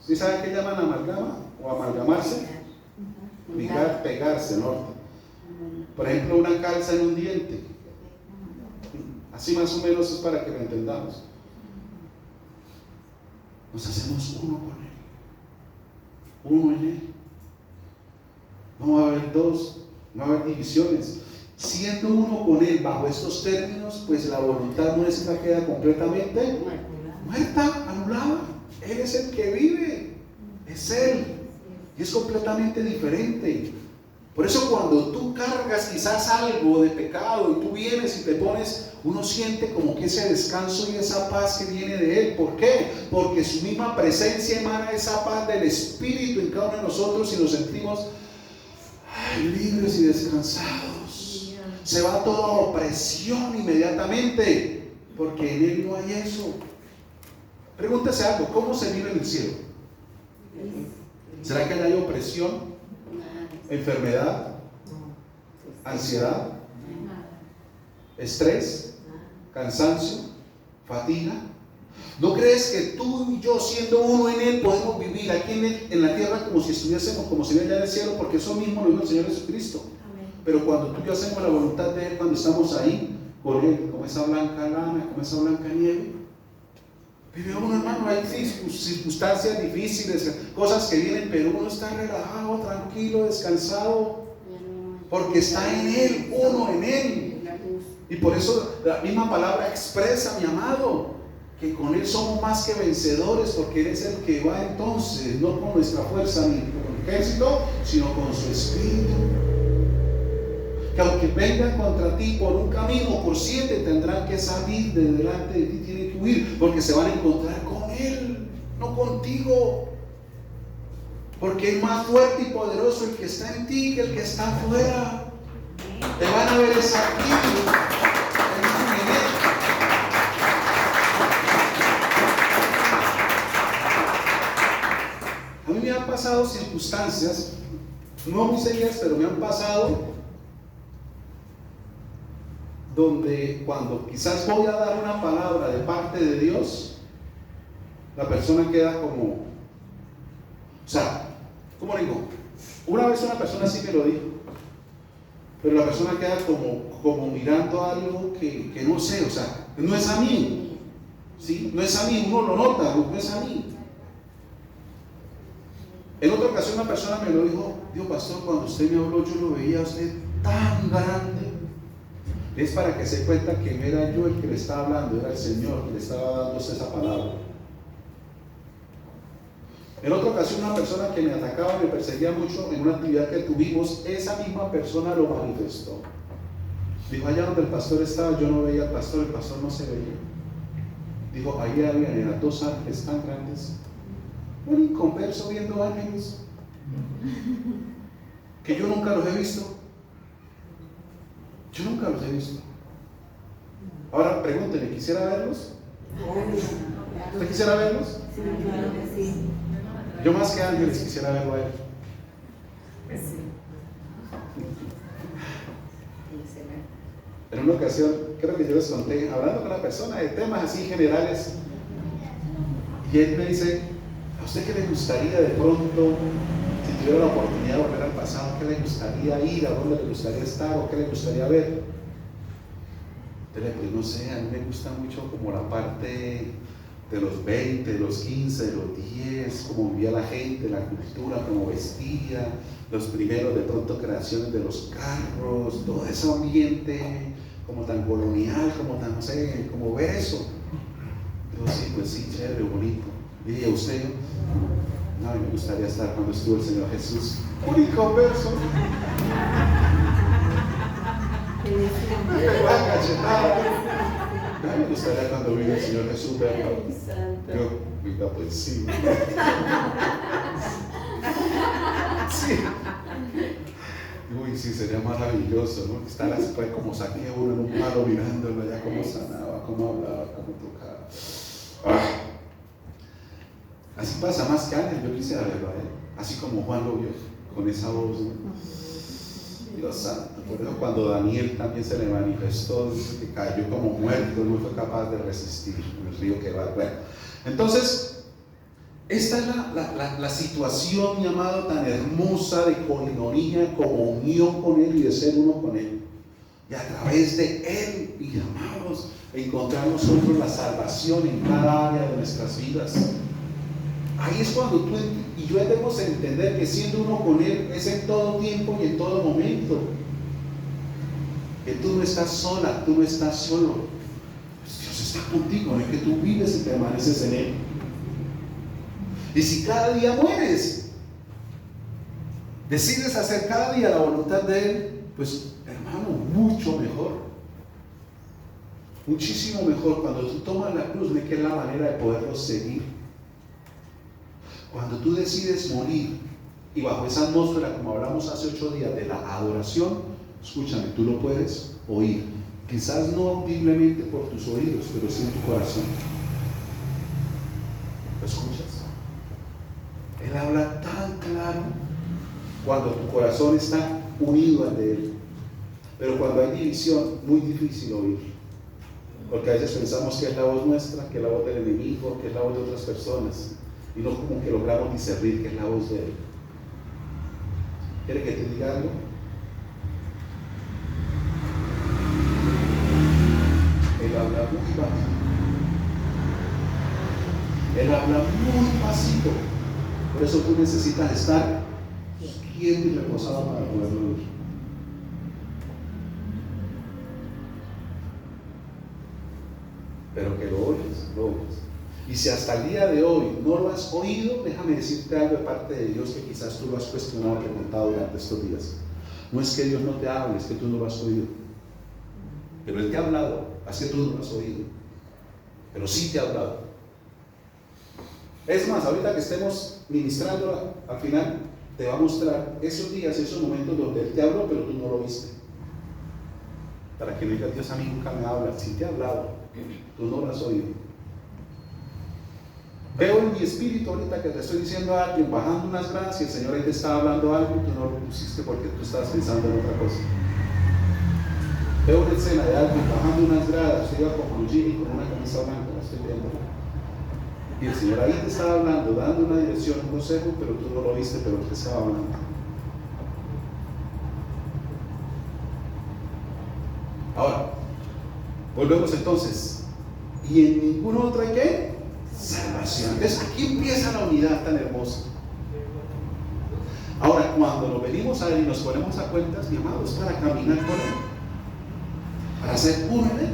¿Sí saben qué llaman amalgama? o amalgamarse, ligar, pegarse, ¿no? Por ejemplo, una calza en un diente. Así más o menos es para que lo entendamos. Nos hacemos uno con Él, uno en Él. No va a haber dos, no va a haber divisiones. Siendo uno con Él bajo estos términos, pues la voluntad nuestra queda completamente muerta, anulada. Él es el que vive, es Él, y es completamente diferente. Por eso cuando tú cargas quizás algo de pecado y tú vienes y te pones, uno siente como que ese descanso y esa paz que viene de Él. ¿Por qué? Porque su misma presencia emana esa paz del Espíritu en cada uno de nosotros y nos sentimos libres y descansados. Se va toda opresión inmediatamente, porque en Él no hay eso. Pregúntese algo, ¿cómo se vive en el cielo? ¿Será que hay opresión? ¿Enfermedad? ¿Ansiedad? ¿Estrés? ¿Cansancio? ¿Fatiga? ¿No crees que tú y yo, siendo uno en Él, podemos vivir aquí en la tierra como si estuviésemos, como si allá en el cielo? Porque eso mismo lo dijo el Señor Jesucristo. Pero cuando tú y yo hacemos la voluntad de Él, cuando estamos ahí con Él, como esa blanca lana, como esa blanca nieve, vive uno, hermano. Hay circunstancias difíciles, cosas que vienen, pero uno está relajado, tranquilo, descansado, porque está en Él, uno en Él. Y por eso la misma palabra expresa, mi amado, que con Él somos más que vencedores, porque Él es el que va entonces, no con nuestra fuerza ni con el ejército, sino con su Espíritu. Que aunque vengan contra ti por un camino, por 7 tendrán que salir de delante de ti, tienen que huir, porque se van a encontrar con Él, no contigo. Porque es más fuerte y poderoso el que está en ti que el que está afuera. Te van a ver esa aquí. A mí me han pasado circunstancias, no muy serias, pero me han pasado, donde cuando quizás voy a dar una palabra de parte de Dios, la persona queda como, o sea, ¿cómo digo? Una vez una persona sí me lo dijo, pero la persona queda como mirando algo que no sé, o sea, no es a mí, ¿sí? No es a mí, uno lo nota, no es a mí. En otra ocasión una persona me lo dijo: Dios, pastor, cuando usted me habló, yo lo veía a usted tan grande. Es para que se cuenta que no era yo el que le estaba hablando, era el Señor que le estaba dando esa palabra. En otra ocasión una persona que me atacaba, me perseguía mucho en una actividad que tuvimos, esa misma persona lo manifestó. Dijo: allá donde el pastor estaba, yo no veía al pastor, el pastor no se veía. Dijo: ahí eran 2 ángeles tan grandes, un inconverso viendo ángeles, que yo nunca los he visto. Yo nunca los he visto. Ahora pregúntenme, ¿quisiera verlos? ¿Usted quisiera verlos? Sí, claro que sí. Yo más que ángeles quisiera verlo a Él. En una ocasión, creo que yo les conté, hablando con una persona de temas así generales, y él me dice: ¿a usted qué le gustaría de pronto, si tuviera la oportunidad de volver al pasado, qué le gustaría ir, a dónde le gustaría estar o qué le gustaría ver? Entonces, pues no sé, a mí me gusta mucho como la parte de los 20, de los 15, de los 10, cómo vivía la gente, la cultura, cómo vestía, los primeros de pronto creaciones de los carros, todo ese ambiente como tan colonial, como tan, no sé, como ver eso. Yo sí, pues sí, chévere, bonito. Y a usted, no, me gustaría estar cuando estuvo el Señor Jesús. Un inconverso. Me pegó la cachetada. A mí me gustaría cuando vino el Señor Jesús verlo. Yo, mira, pues sí. Sí. Uy, sí, sería maravilloso, ¿no? Estar así, pues, como saqué uno en un palo mirándolo allá, cómo sanaba, cómo hablaba, cómo tocaba. Así pasa más que Ángel, yo quisiera verlo a él, así como Juan lo vio, con esa voz, ¿no? Dios santo. Por eso cuando Daniel también se le manifestó, dice que cayó como muerto, no fue capaz de resistir en el río que va. Bueno, entonces, Esta es la situación, mi amado, tan hermosa de coinonía, comunión con Él y de ser uno con Él. Y a través de Él, y amados, encontramos nosotros la salvación en cada área de nuestras vidas. Ahí es cuando tú y yo debemos entender que siendo uno con Él es en todo tiempo y en todo momento. Que tú no estás sola, tú no estás solo. Pues Dios está contigo, no es que tú vives y permaneces en Él. Y si cada día mueres, decides hacer cada día la voluntad de Él, pues hermano, mucho mejor. Muchísimo mejor cuando tú tomas la cruz, ve que es la manera de poderlo seguir. Cuando tú decides morir y bajo esa atmósfera, como hablamos hace 8 días, de la adoración, escúchame, tú lo puedes oír. Quizás no audiblemente por tus oídos, pero sí en tu corazón. ¿Lo escuchas? Él habla tan claro cuando tu corazón está unido al de Él. Pero cuando hay división, muy difícil oír. Porque a veces pensamos que es la voz nuestra, que es la voz del enemigo, que es la voz de otras personas. Y no como que logramos discernir que es la voz de Él. ¿Quiere que te diga algo? Él habla muy bajito. Él habla muy pasito. Por eso tú necesitas estar quieto y reposado para poderlo oír. Pero que lo oyes, lo oyes. Y si hasta el día de hoy no lo has oído, déjame decirte algo de parte de Dios que quizás tú lo has cuestionado, preguntado durante estos días. No es que Dios no te hable, es que tú no lo has oído. Pero Él te ha hablado, es que tú no lo has oído. Pero sí te ha hablado. Es más, ahorita que estemos ministrando, al final te va a mostrar esos días, esos momentos donde Él te habló, pero tú no lo viste. Para que no digas, Dios a mí nunca me habla. Sí te ha hablado, tú no lo has oído. Veo en mi espíritu ahorita que te estoy diciendo a alguien, bajando unas gradas, y el Señor ahí te estaba hablando algo y tú no lo pusiste porque tú estabas pensando en otra cosa. Veo una escena de alguien bajando unas gradas, usted iba con un jean y con una camisa blanca, la estoy viendo. Y el Señor ahí te estaba hablando, dando una dirección, un consejo, pero tú no lo viste, pero Él te estaba hablando. Ahora, volvemos entonces. ¿Y en ninguna otra hay qué? Salvación. Entonces aquí empieza la unidad tan hermosa. Ahora, cuando nos venimos a Él y nos ponemos a cuentas, mi amado, es para caminar con Él, para ser uno en Él.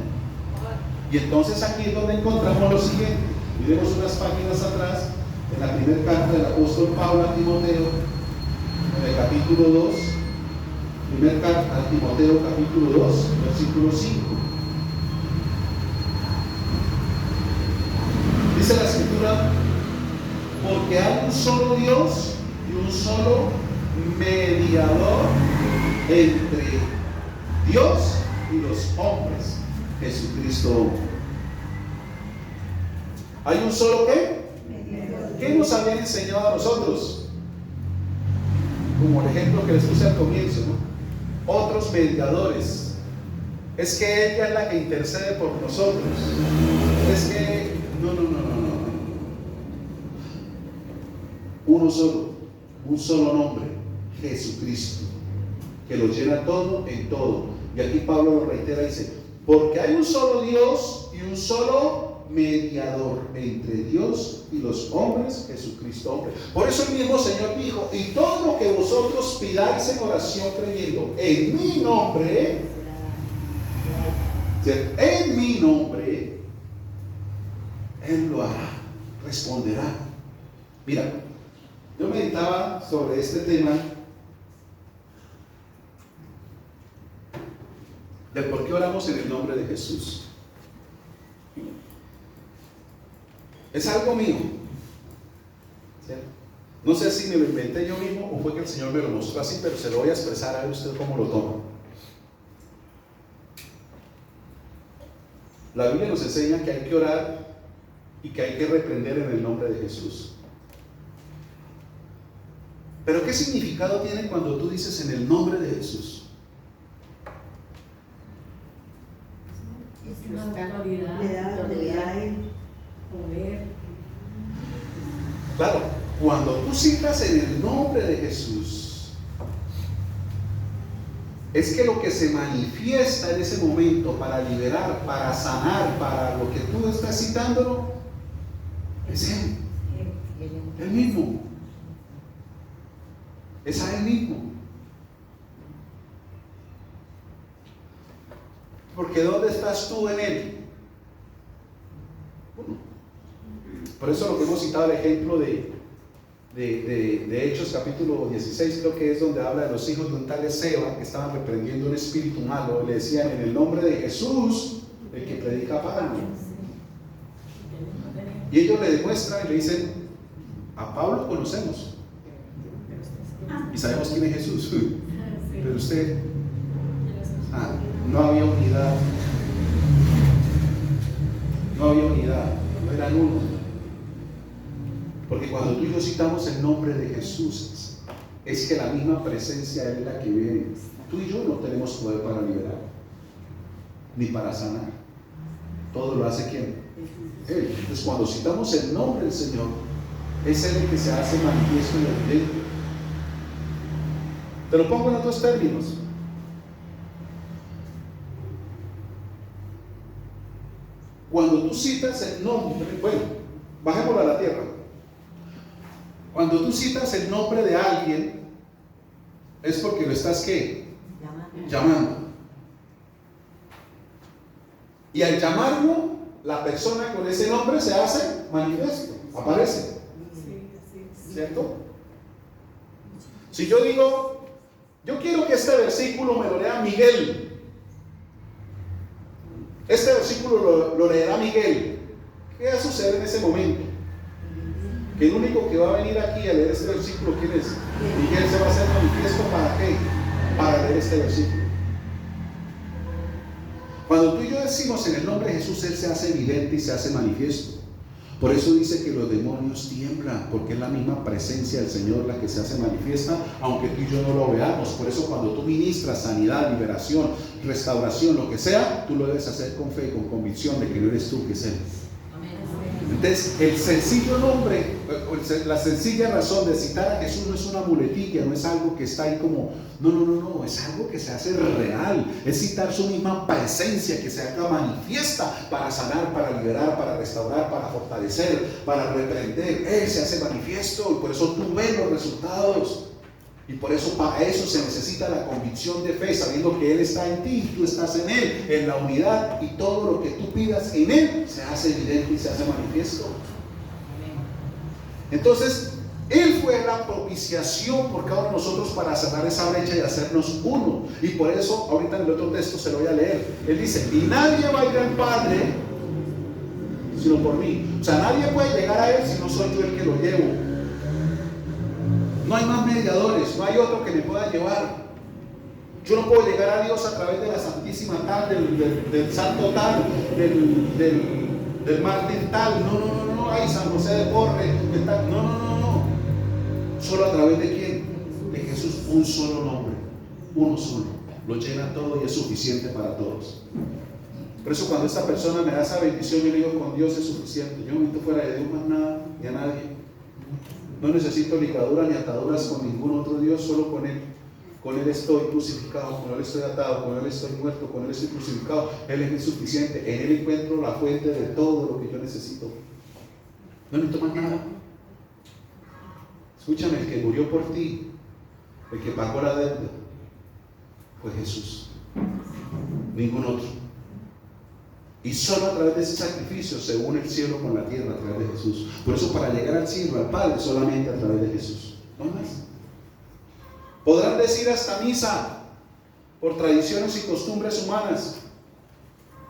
Y entonces aquí es donde encontramos lo siguiente. Miremos unas páginas atrás, en la primera carta del apóstol Pablo a Timoteo, en el capítulo 2, primera carta a Timoteo, capítulo 2, versículo 5. Dice la escritura, porque hay un solo Dios y un solo mediador entre Dios y los hombres, Jesucristo. ¿Hay un solo qué? ¿Qué nos habían enseñado a nosotros? Como el ejemplo que les puse al comienzo, ¿no? Otros mediadores. Es que ella es la que intercede por nosotros. Es que no. Uno solo, un solo nombre, Jesucristo, que lo llena todo en todo. Y aquí Pablo lo reitera y dice, porque hay un solo Dios y un solo mediador entre Dios y los hombres, Jesucristo hombre. Por eso el mismo Señor dijo, y todo lo que vosotros pidáis en oración creyendo en mi nombre, en mi nombre, Él lo hará, responderá. Mira, yo meditaba sobre este tema de por qué oramos en el nombre de Jesús. Es algo mío, ¿cierto? No sé si me lo inventé yo mismo o fue que el Señor me lo mostró así, pero se lo voy a expresar a usted cómo lo toma. La Biblia nos enseña que hay que orar y que hay que reprender en el nombre de Jesús. Pero ¿qué significado tiene cuando tú dices en el nombre de Jesús? Le da autoridad, poder. Claro, Cuando tú citas en el nombre de Jesús, es que lo que se manifiesta en ese momento para liberar, para sanar, para lo que tú estás citándolo, es Él. Él mismo. Es a Él mismo. Porque ¿dónde estás tú en Él? Bueno, por eso lo que hemos citado el ejemplo de Hechos capítulo 16, creo que es donde habla de los hijos de un tal Seba que estaban reprendiendo un espíritu malo. Le decían: en el nombre de Jesús, el que predica Pablo. Y ellos le demuestran y le dicen: a Pablo conocemos y sabemos quién es Jesús, pero usted, no había unidad, no eran uno. Porque cuando tú y yo citamos el nombre de Jesús, es que la misma presencia de Él es la que viene. Tú y yo no tenemos poder para liberar, ni para sanar. Todo lo hace ¿quién? Él. Entonces, cuando citamos el nombre del Señor, es Él el que se hace manifiesto en el evidente. Te lo pongo en otros términos. Cuando tú citas el nombre, bueno, bajémoslo a la tierra. Cuando tú citas el nombre de alguien, es porque lo estás ¿qué? Llamando. Y al llamarlo, la persona con ese nombre se hace manifiesto, aparece. ¿Cierto? Si yo digo: yo quiero que este versículo me lo lea Miguel. Este versículo lo leerá Miguel. ¿Qué va a suceder en ese momento? Que el único que va a venir aquí a leer este versículo, ¿quién es? Miguel. Se va a hacer manifiesto. ¿Para qué? Para leer este versículo. Cuando tú y yo decimos en el nombre de Jesús, Él se hace evidente y se hace manifiesto. Por eso dice que los demonios tiemblan, porque es la misma presencia del Señor la que se hace manifiesta, aunque tú y yo no lo veamos. Por eso cuando tú ministras sanidad, liberación, restauración, lo que sea, tú lo debes hacer con fe, con convicción de que no eres tú, que es Él. Entonces, el sencillo nombre, la sencilla razón de citar a Jesús no es una muletilla, no es algo que está ahí como, no, es algo que se hace real, es citar su misma presencia que se haga manifiesta para sanar, para liberar, para restaurar, para fortalecer, para reprender. Él se hace manifiesto y por eso tú ves los resultados. Y por eso, para eso se necesita la convicción de fe, sabiendo que Él está en ti y tú estás en Él, en la unidad, y todo lo que tú pidas en Él se hace evidente y se hace manifiesto. Entonces, Él fue la propiciación por cada uno de nosotros para cerrar esa brecha y hacernos uno. Y por eso, ahorita en el otro texto se lo voy a leer. Él dice: y nadie va a ir al Padre sino por mí. O sea, nadie puede llegar a Él si no soy yo el que lo llevo. No hay más mediadores, no hay otro que me pueda llevar. Yo no puedo llegar a Dios a través de la Santísima tal, del Santo tal, del mártir tal. No, hay San José de Porre, tal. No. Solo a través de ¿quién? De Jesús, un solo nombre, uno solo. Lo llena todo y es suficiente para todos. Por eso cuando esta persona me da esa bendición, yo le digo: con Dios es suficiente. Yo no necesito fuera de Dios más nada, ni a nadie. No necesito ligaduras ni ataduras con ningún otro Dios, solo con Él. Con Él estoy crucificado, con Él estoy atado, con Él estoy muerto, con Él estoy crucificado. Él es suficiente. En Él encuentro la fuente de todo lo que yo necesito. No necesito más nada. Escúchame, el que murió por ti, el que pagó la deuda, fue Jesús. Ningún otro. Y solo a través de ese sacrificio se une el cielo con la tierra, a través de Jesús. Por eso, para llegar al cielo, al Padre, solamente a través de Jesús. No más. Podrán decir hasta misa por tradiciones y costumbres humanas,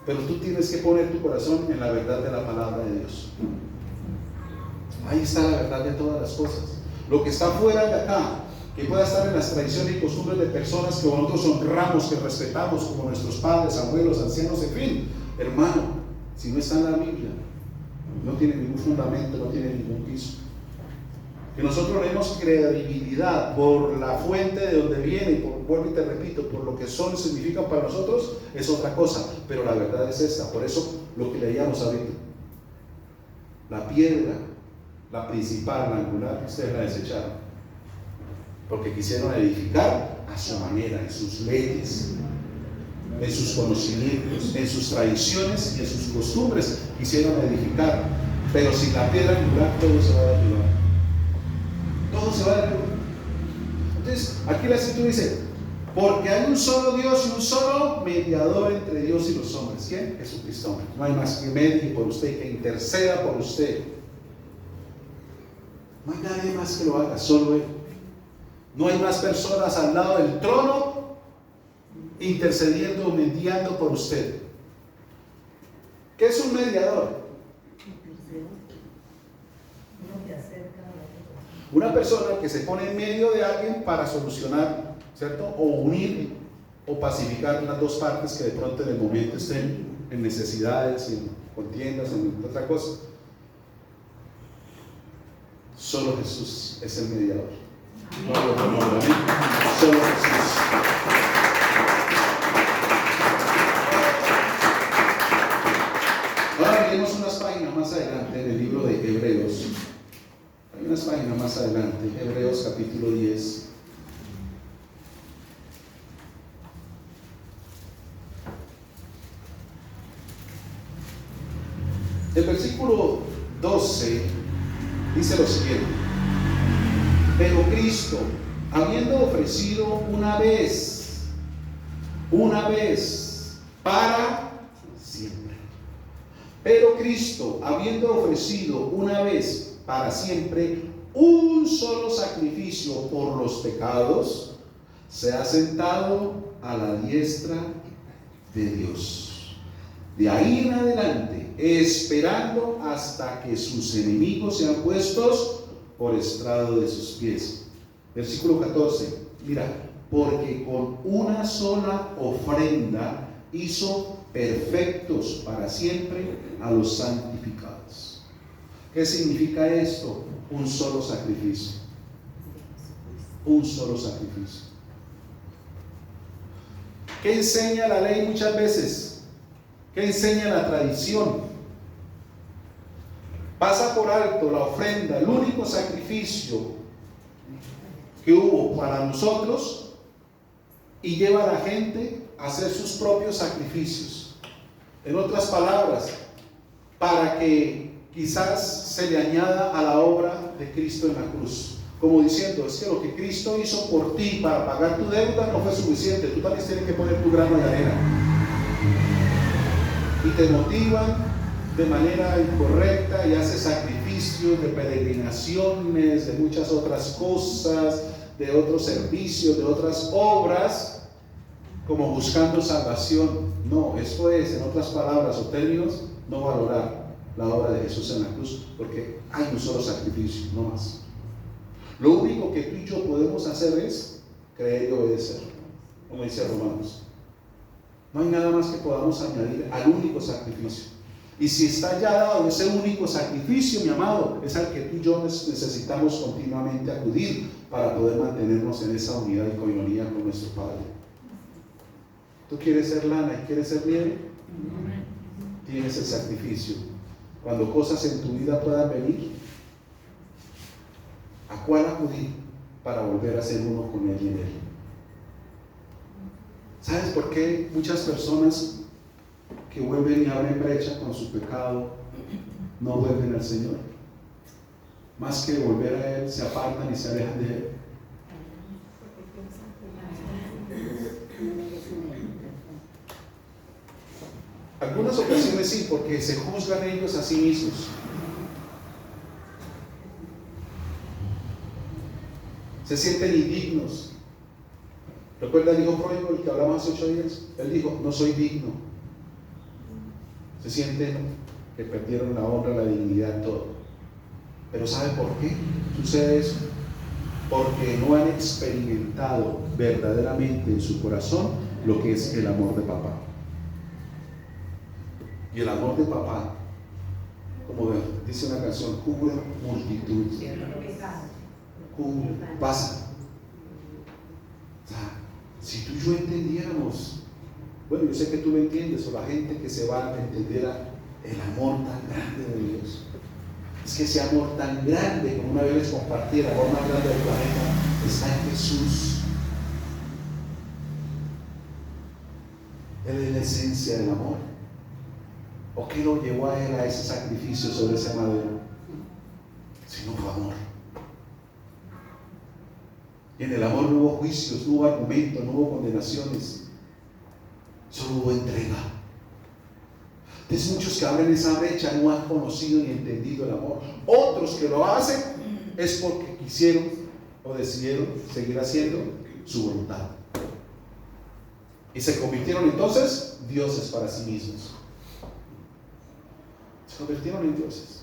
pero tú tienes que poner tu corazón en la verdad de la palabra de Dios. Ahí está la verdad de todas las cosas. Lo que está fuera de acá, que pueda estar en las tradiciones y costumbres de personas que nosotros honramos, que respetamos, como nuestros padres, abuelos, ancianos, en fin. Hermano, si no está en la Biblia, no tiene ningún fundamento, no tiene ningún piso. Que nosotros le demos credibilidad por la fuente de donde viene, y vuelvo y te repito, por lo que son y significan para nosotros, es otra cosa, pero la verdad es esta. Por eso lo que leíamos ahorita, la piedra la principal, la angular, ustedes la desecharon. Porque quisieron edificar a su manera, en sus leyes, en sus conocimientos, en sus tradiciones y en sus costumbres. Quisieron edificar. Pero sin la piedra angular todo se va a derribar. Todo se va a derribar. Entonces, aquí la escritura dice: porque hay un solo Dios y un solo mediador entre Dios y los hombres. ¿Quién? Jesucristo. No hay más que medie por usted, que interceda por usted. No hay nadie más que lo haga, solo Él. No hay más personas al lado del trono intercediendo o mediando por usted. ¿Qué es un mediador? Una persona que se pone en medio de alguien para solucionar, ¿cierto? O unir o pacificar las dos partes que de pronto en el momento estén en necesidades, en contiendas, en otra cosa. Solo Jesús es el mediador. No hay otro nombre, ¿eh? Solo Jesús. Ahora miremos unas páginas más adelante en el libro de Hebreos. Hay unas páginas más adelante, Hebreos capítulo 10. El versículo 12 dice lo siguiente: pero Cristo, habiendo ofrecido una vez, para siempre. Pero Cristo, habiendo ofrecido una vez para siempre un solo sacrificio por los pecados, se ha sentado a la diestra de Dios. De ahí en adelante, esperando hasta que sus enemigos sean puestos por estrado de sus pies. Versículo 14, mira: porque con una sola ofrenda hizo perfectos para siempre a los santificados. ¿Qué significa esto? Un solo sacrificio. Un solo sacrificio. ¿Qué enseña la ley muchas veces? ¿Qué enseña la tradición? Pasa por alto la ofrenda, el único sacrificio que hubo para nosotros, y lleva a la gente a hacer sus propios sacrificios. En otras palabras, para que quizás se le añada a la obra de Cristo en la cruz, como diciendo: es que lo que Cristo hizo por ti para pagar tu deuda no fue suficiente, tú también tienes que poner tu grano de arena. Y te motivan de manera incorrecta y haces sacrificios de peregrinaciones, de muchas otras cosas, de otros servicios, de otras obras, como buscando salvación. No, esto es, en otras palabras o términos, no valorar la obra de Jesús en la cruz, porque hay un solo sacrificio, no más. Lo único que tú y yo podemos hacer es creer y obedecer, como dice Romanos. No hay nada más que podamos añadir al único sacrificio. Y si está ya dado ese único sacrificio, mi amado, es al que tú y yo necesitamos continuamente acudir para poder mantenernos en esa unidad y coinonía con nuestro Padre. ¿Tú quieres ser lana y quieres ser miel? Tienes el sacrificio. Cuando cosas en tu vida puedan venir, ¿a cuál acudir para volver a ser uno con Él y en Él? ¿Sabes por qué muchas personas que vuelven y abren brecha con su pecado no vuelven al Señor? Más que volver a Él, se apartan y se alejan de Él. Algunas ocasiones sí, porque se juzgan ellos a sí mismos. Se sienten indignos. ¿Recuerda el hijo pródigo, el que hablamos hace 8 días? Él dijo: no soy digno. Se sienten que perdieron la honra, la dignidad, todo. Pero ¿sabe por qué sucede eso? Porque no han experimentado verdaderamente en su corazón lo que es el amor de papá. Y el amor de papá, como dice una canción, cubre multitud. Pasa. O sea, si tú y yo entendiéramos, bueno, yo sé que tú lo entiendes, o la gente que se va a entender el amor tan grande de Dios. Es que ese amor tan grande, como una vez les compartí, el amor más grande del planeta, está en Jesús. Él es la esencia del amor. ¿O qué lo llevó a él a ese sacrificio sobre ese madero? Si no fue amor. Y en el amor no hubo juicios, no hubo argumentos, no hubo condenaciones. Solo hubo entrega. Entonces muchos que abren esa brecha no han conocido ni entendido el amor. Otros que lo hacen es porque quisieron o decidieron seguir haciendo su voluntad. Y se convirtieron entonces dioses para sí mismos. Se convirtieron en dioses.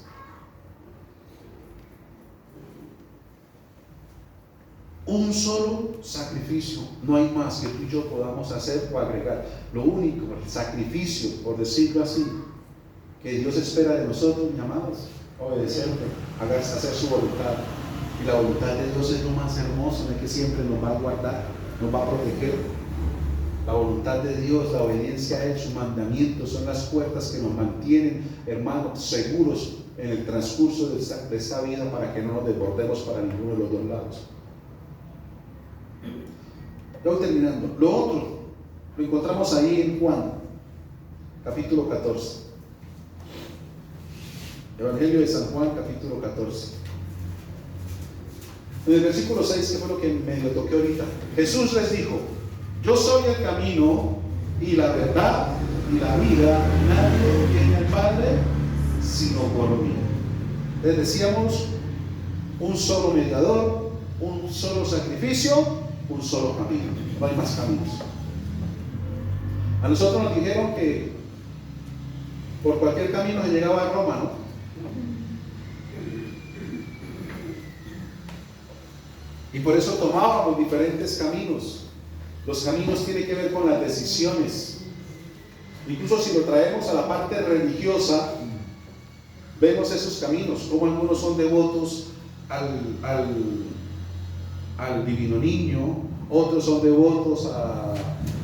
Un solo sacrificio, no hay más que tú y yo podamos hacer o agregar. Lo único, el sacrificio, por decirlo así, que Dios espera de nosotros, mis amados, obedecerle, hacer su voluntad. Y la voluntad de Dios es lo más hermoso, es que siempre nos va a guardar, nos va a proteger. La voluntad de Dios, la obediencia a Él, sus mandamientos son las puertas que nos mantienen, hermanos, seguros en el transcurso de esta vida, para que no nos desbordemos para ninguno de los dos lados. Luego terminando, lo otro lo encontramos ahí en Juan capítulo 14, Evangelio de San Juan capítulo 14, en el versículo 6, que fue lo que medio toqué ahorita. Jesús les dijo: yo soy el camino y la verdad y la vida, nadie viene al Padre sino por mí. Les decíamos, un solo mediador, un solo sacrificio, un solo camino, no hay más caminos. A nosotros nos dijeron que por cualquier camino se llegaba a Roma, ¿no? Y por eso tomábamos diferentes caminos. Los caminos tienen que ver con las decisiones. Incluso si lo traemos a la parte religiosa, vemos esos caminos, como algunos son devotos al divino niño, otros son devotos a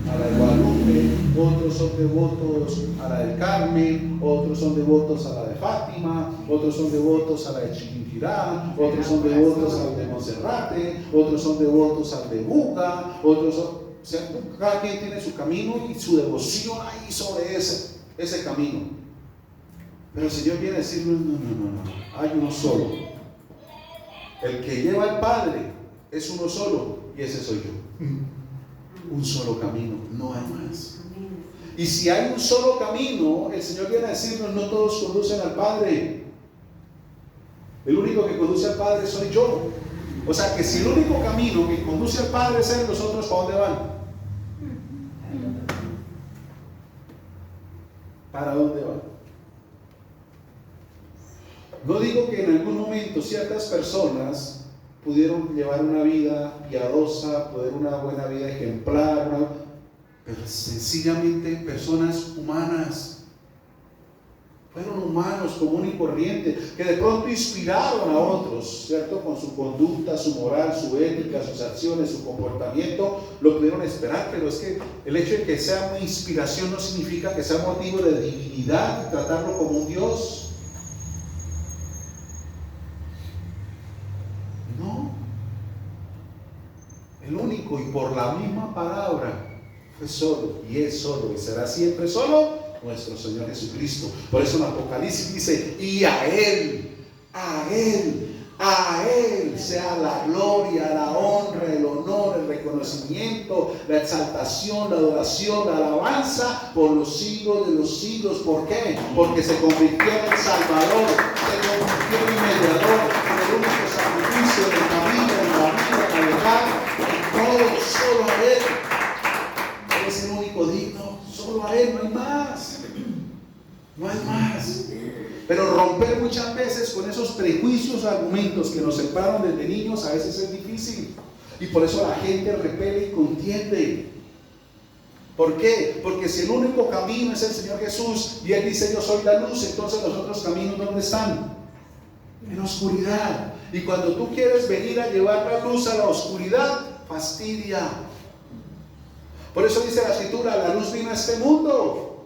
la de Guadalupe, otros son devotos a la del Carmen, otros son devotos a la de Fátima, otros son devotos a la de Chiquinquirá, otros son devotos al de Monserrate, otros son devotos al de Buga, otros son, o sea, cada quien tiene su camino y su devoción ahí sobre ese camino. Pero el Señor viene a decir: no, hay uno solo. El que lleva al Padre es uno solo, y ese soy yo. Un solo camino, no hay más. Y si hay un solo camino, el Señor viene a decirnos: no todos conducen al Padre. El único que conduce al Padre soy yo. O sea que si el único camino que conduce al Padre es Él, ¿los otros para dónde van? ¿Para dónde van? No digo que en algún momento ciertas personas pudieron llevar una vida piadosa, poder una buena vida ejemplar, pero sencillamente personas humanas, fueron humanos común y corriente, que de pronto inspiraron a otros, ¿cierto? Con su conducta, su moral, su ética, sus acciones, su comportamiento, lo pudieron esperar. Pero es que el hecho de que sea una inspiración no significa que sea motivo de divinidad y tratarlo como un Dios. El único y por la misma palabra fue solo y es solo y será siempre solo nuestro Señor Jesucristo. Por eso en Apocalipsis dice: y a Él sea la gloria, la honra, el honor, el reconocimiento, la exaltación, la adoración, la alabanza por los siglos de los siglos. ¿Por qué? Porque se convirtió en el Salvador, se convirtió en el mediador, en el único sacrificio del camino, en la vida, en la verdad. Todo, solo a Él. Él es el único digno, solo a Él, no hay más. No hay más. Pero romper muchas veces con esos prejuicios o argumentos que nos separan desde niños a veces es difícil. Y por eso la gente repele y contiende. ¿Por qué? Porque si el único camino es el Señor Jesús y Él dice: yo soy la luz, entonces los otros caminos, ¿dónde están? En la oscuridad. Y cuando tú quieres venir a llevar la luz a la oscuridad, fastidia. Por eso dice la Escritura: la luz vino a este mundo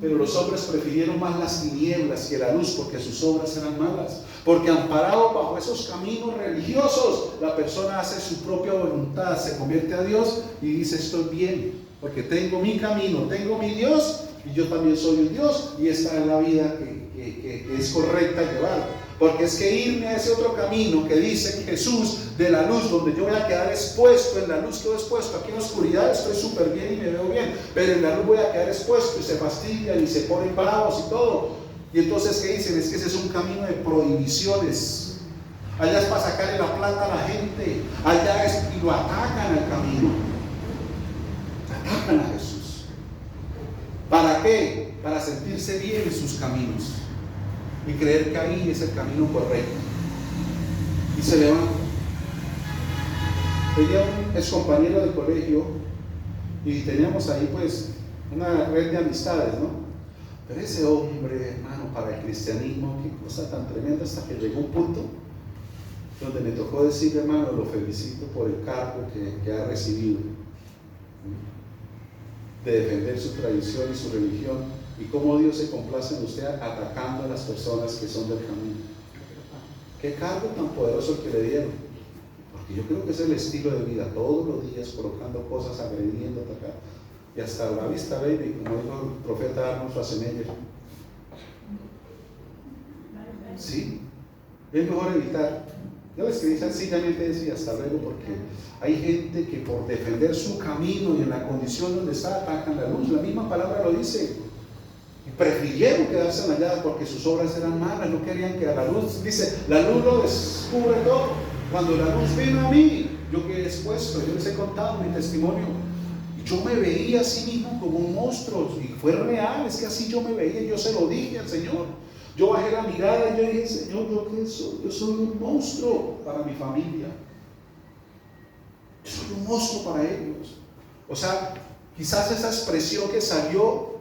Pero los hombres prefirieron más las tinieblas que la luz, porque sus obras eran malas. Porque amparado bajo esos caminos religiosos, la persona hace su propia voluntad, se convierte a Dios y dice: estoy bien, porque tengo mi camino, tengo mi Dios, y yo también soy un Dios, y esta es la vida que es correcta llevar. Porque es que irme a ese otro camino que dice Jesús de la luz, donde yo voy a quedar expuesto, en la luz quedo expuesto, aquí en la oscuridad estoy súper bien y me veo bien, pero en la luz voy a quedar expuesto, y se fastidian y se ponen bravos y todo. Y entonces, ¿qué dicen? Es que ese es un camino de prohibiciones. Allá es para sacarle la plata a la gente, allá es, y lo atacan al camino, atacan a Jesús. ¿Para qué? Para sentirse bien en sus caminos y creer que ahí es el camino correcto. Y se levanta. Tenía un ex compañero de colegio y teníamos ahí pues una red de amistades, ¿no? Pero ese hombre, hermano, para el cristianismo, qué cosa tan tremenda, hasta que llegó un punto donde me tocó decirle: hermano, lo felicito por el cargo que ha recibido, de defender su tradición y su religión, y cómo Dios se complace en usted atacando a las personas que son del camino. Qué cargo tan poderoso el que le dieron, porque yo creo que es el estilo de vida, todos los días colocando cosas, agrediendo, atacando, y hasta la vista, baby, como dijo el profeta Arnold Schwarzenegger. Sí, es mejor evitar. Yo le escribí sencillamente decía: hasta luego, porque hay gente que por defender su camino y en la condición donde está, atacan la luz. La misma palabra lo dice. Y prefirieron quedarse allá porque sus obras eran malas, no querían que a la luz, dice, la luz lo descubre todo. Cuando la luz vino a mí, yo quedé expuesto, yo les he contado mi testimonio. Y yo me veía a sí mismo como un monstruo, y fue real, es que así yo me veía, yo se lo dije al Señor. Yo bajé la mirada y yo dije: Señor, ¿yo qué soy? Yo soy un monstruo para mi familia. Yo soy un monstruo para ellos. O sea, quizás esa expresión que salió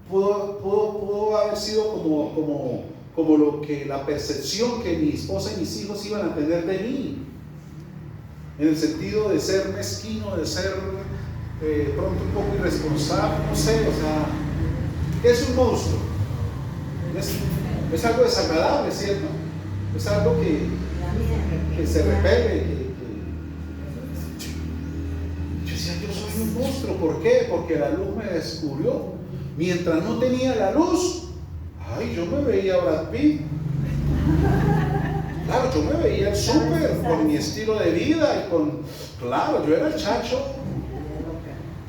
pudo haber sido como lo que la percepción que mi esposa y mis hijos iban a tener de mí. En el sentido de ser mezquino, de ser pronto un poco irresponsable, no sé, o sea, ¿qué es un monstruo? Es algo desagradable, ¿cierto? Es algo que se repele. Yo decía: yo soy un monstruo. ¿Por qué? Porque la luz me descubrió. Mientras no tenía la luz, ay, yo me veía Brad Pitt. Claro, yo me veía el súper con mi estilo de vida y claro, yo era el chacho.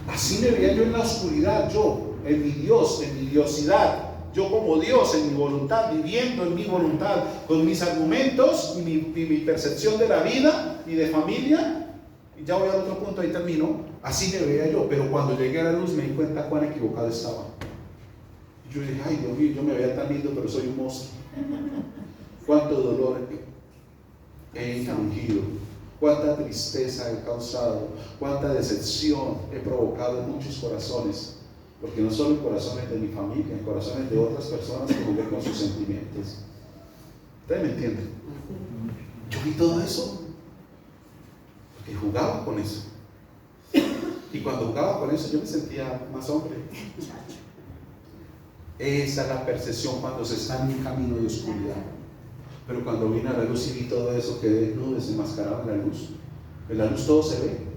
Así me veía yo en la oscuridad, yo, en mi Dios, en mi diosidad. Yo como Dios, en mi voluntad, viviendo en mi voluntad, con mis argumentos y mi percepción de la vida y de familia. Y ya voy al otro punto, ahí termino. Así me veía yo, pero cuando llegué a la luz me di cuenta cuán equivocado estaba. Y yo dije: ay, Dios mío, yo me veía tan lindo, pero soy un monstruo. Cuánto dolor he infligido, cuánta tristeza he causado, cuánta decepción he provocado en muchos corazones. Porque no solo en corazones de mi familia, en corazones de otras personas que jugué con sus sentimientos. ¿Ustedes me entienden? Yo vi todo eso porque jugaba con eso. Y cuando jugaba con eso yo me sentía más hombre. Esa es la percepción cuando se está en un camino de oscuridad. Pero cuando vine a la luz y vi todo eso, quedé desnudo, desenmascarado en la luz. En la luz todo se ve.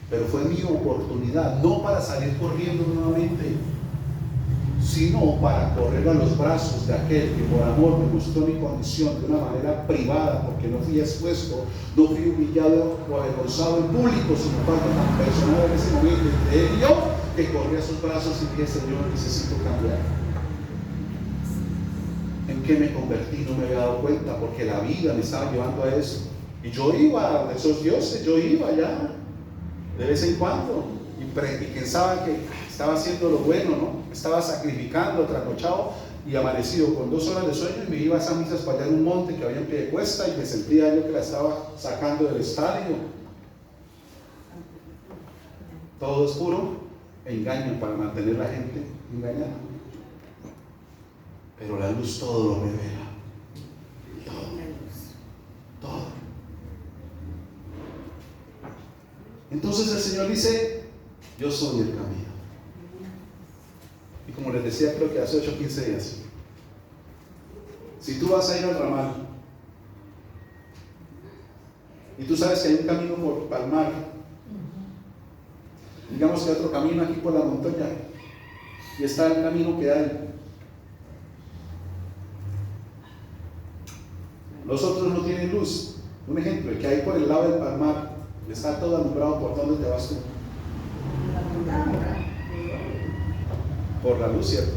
Pero fue mi oportunidad, no para salir corriendo nuevamente, sino para correr a los brazos de aquel que por amor me mostró mi condición de una manera privada, porque no fui expuesto, no fui humillado o avergonzado en público, sino para tan personal en ese momento entre él y yo, que corrí a sus brazos y dije: Señor, necesito cambiar. ¿En qué me convertí? No me había dado cuenta, porque la vida me estaba llevando a eso. Y yo iba a esos dioses, yo iba allá de vez en cuando, y pensaba que estaba haciendo lo bueno, ¿no? Estaba sacrificando, trasnochado y amanecido con 2 horas de sueño, y me iba a esas misas para allá en un monte que había en Piedecuesta, y me sentía yo que la estaba sacando del estadio. Todo es puro engaño para mantener a la gente engañada. Pero la luz todo lo revela. Todo. Entonces el Señor dice: yo soy el camino. como les decía, creo que hace 8 o 15 días. Si tú vas a ir al ramal y tú sabes que hay un camino por Palmar, digamos que hay otro camino aquí por la montaña, y está el camino que hay. Los otros no tienen luz. Un ejemplo, el que hay por el lado del Palmar está todo alumbrado. ¿Por dónde te vas tú? Por la luz, ¿cierto?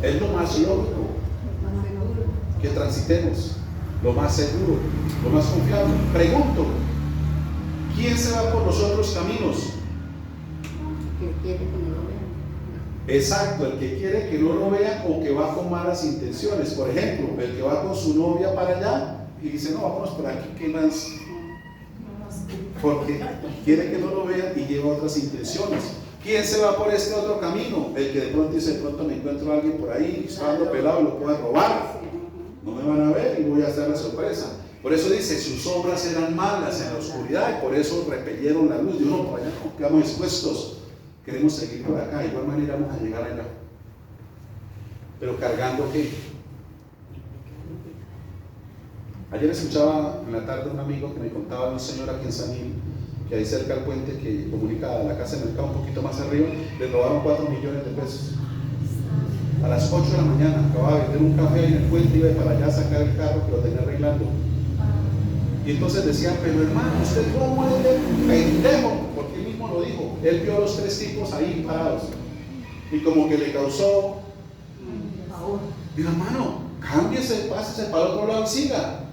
Es lo más lógico que transitemos, lo más seguro, lo más confiable. Pregunto, ¿quién se va por los otros caminos? Que quiere que no lo vean. Exacto, el que quiere que no lo vea o que va con malas intenciones. Por ejemplo, el que va con su novia para allá y dice, no, vámonos por aquí, ¿qué más? Porque quiere que no lo vean y lleva otras intenciones. ¿Quién se va por este otro camino? El que de pronto dice, de pronto me encuentro a alguien por ahí, está dando pelado, lo pueden robar. No me van a ver y voy a hacer la sorpresa. Por eso dice, sus obras eran malas en la oscuridad y por eso repelieron la luz. Dios, no, por allá no quedamos expuestos. Queremos seguir por acá, de igual manera vamos a llegar allá. Pero cargando ¿qué? Ayer escuchaba en la tarde un amigo que me contaba de un señor aquí en San Gil, que ahí cerca del puente que comunica a la casa de mercado un poquito más arriba, le robaron 4 millones de pesos. A las 8 de la mañana acababa de vender un café ahí en el puente, iba para allá a sacar el carro que lo tenía arreglando. Y entonces decían, pero hermano, usted cómo es de pendejo, porque él mismo lo dijo. Él vio a los 3 tipos ahí parados y como que le causó, digo, hermano, cámbiese, pásese para el otro lado y siga.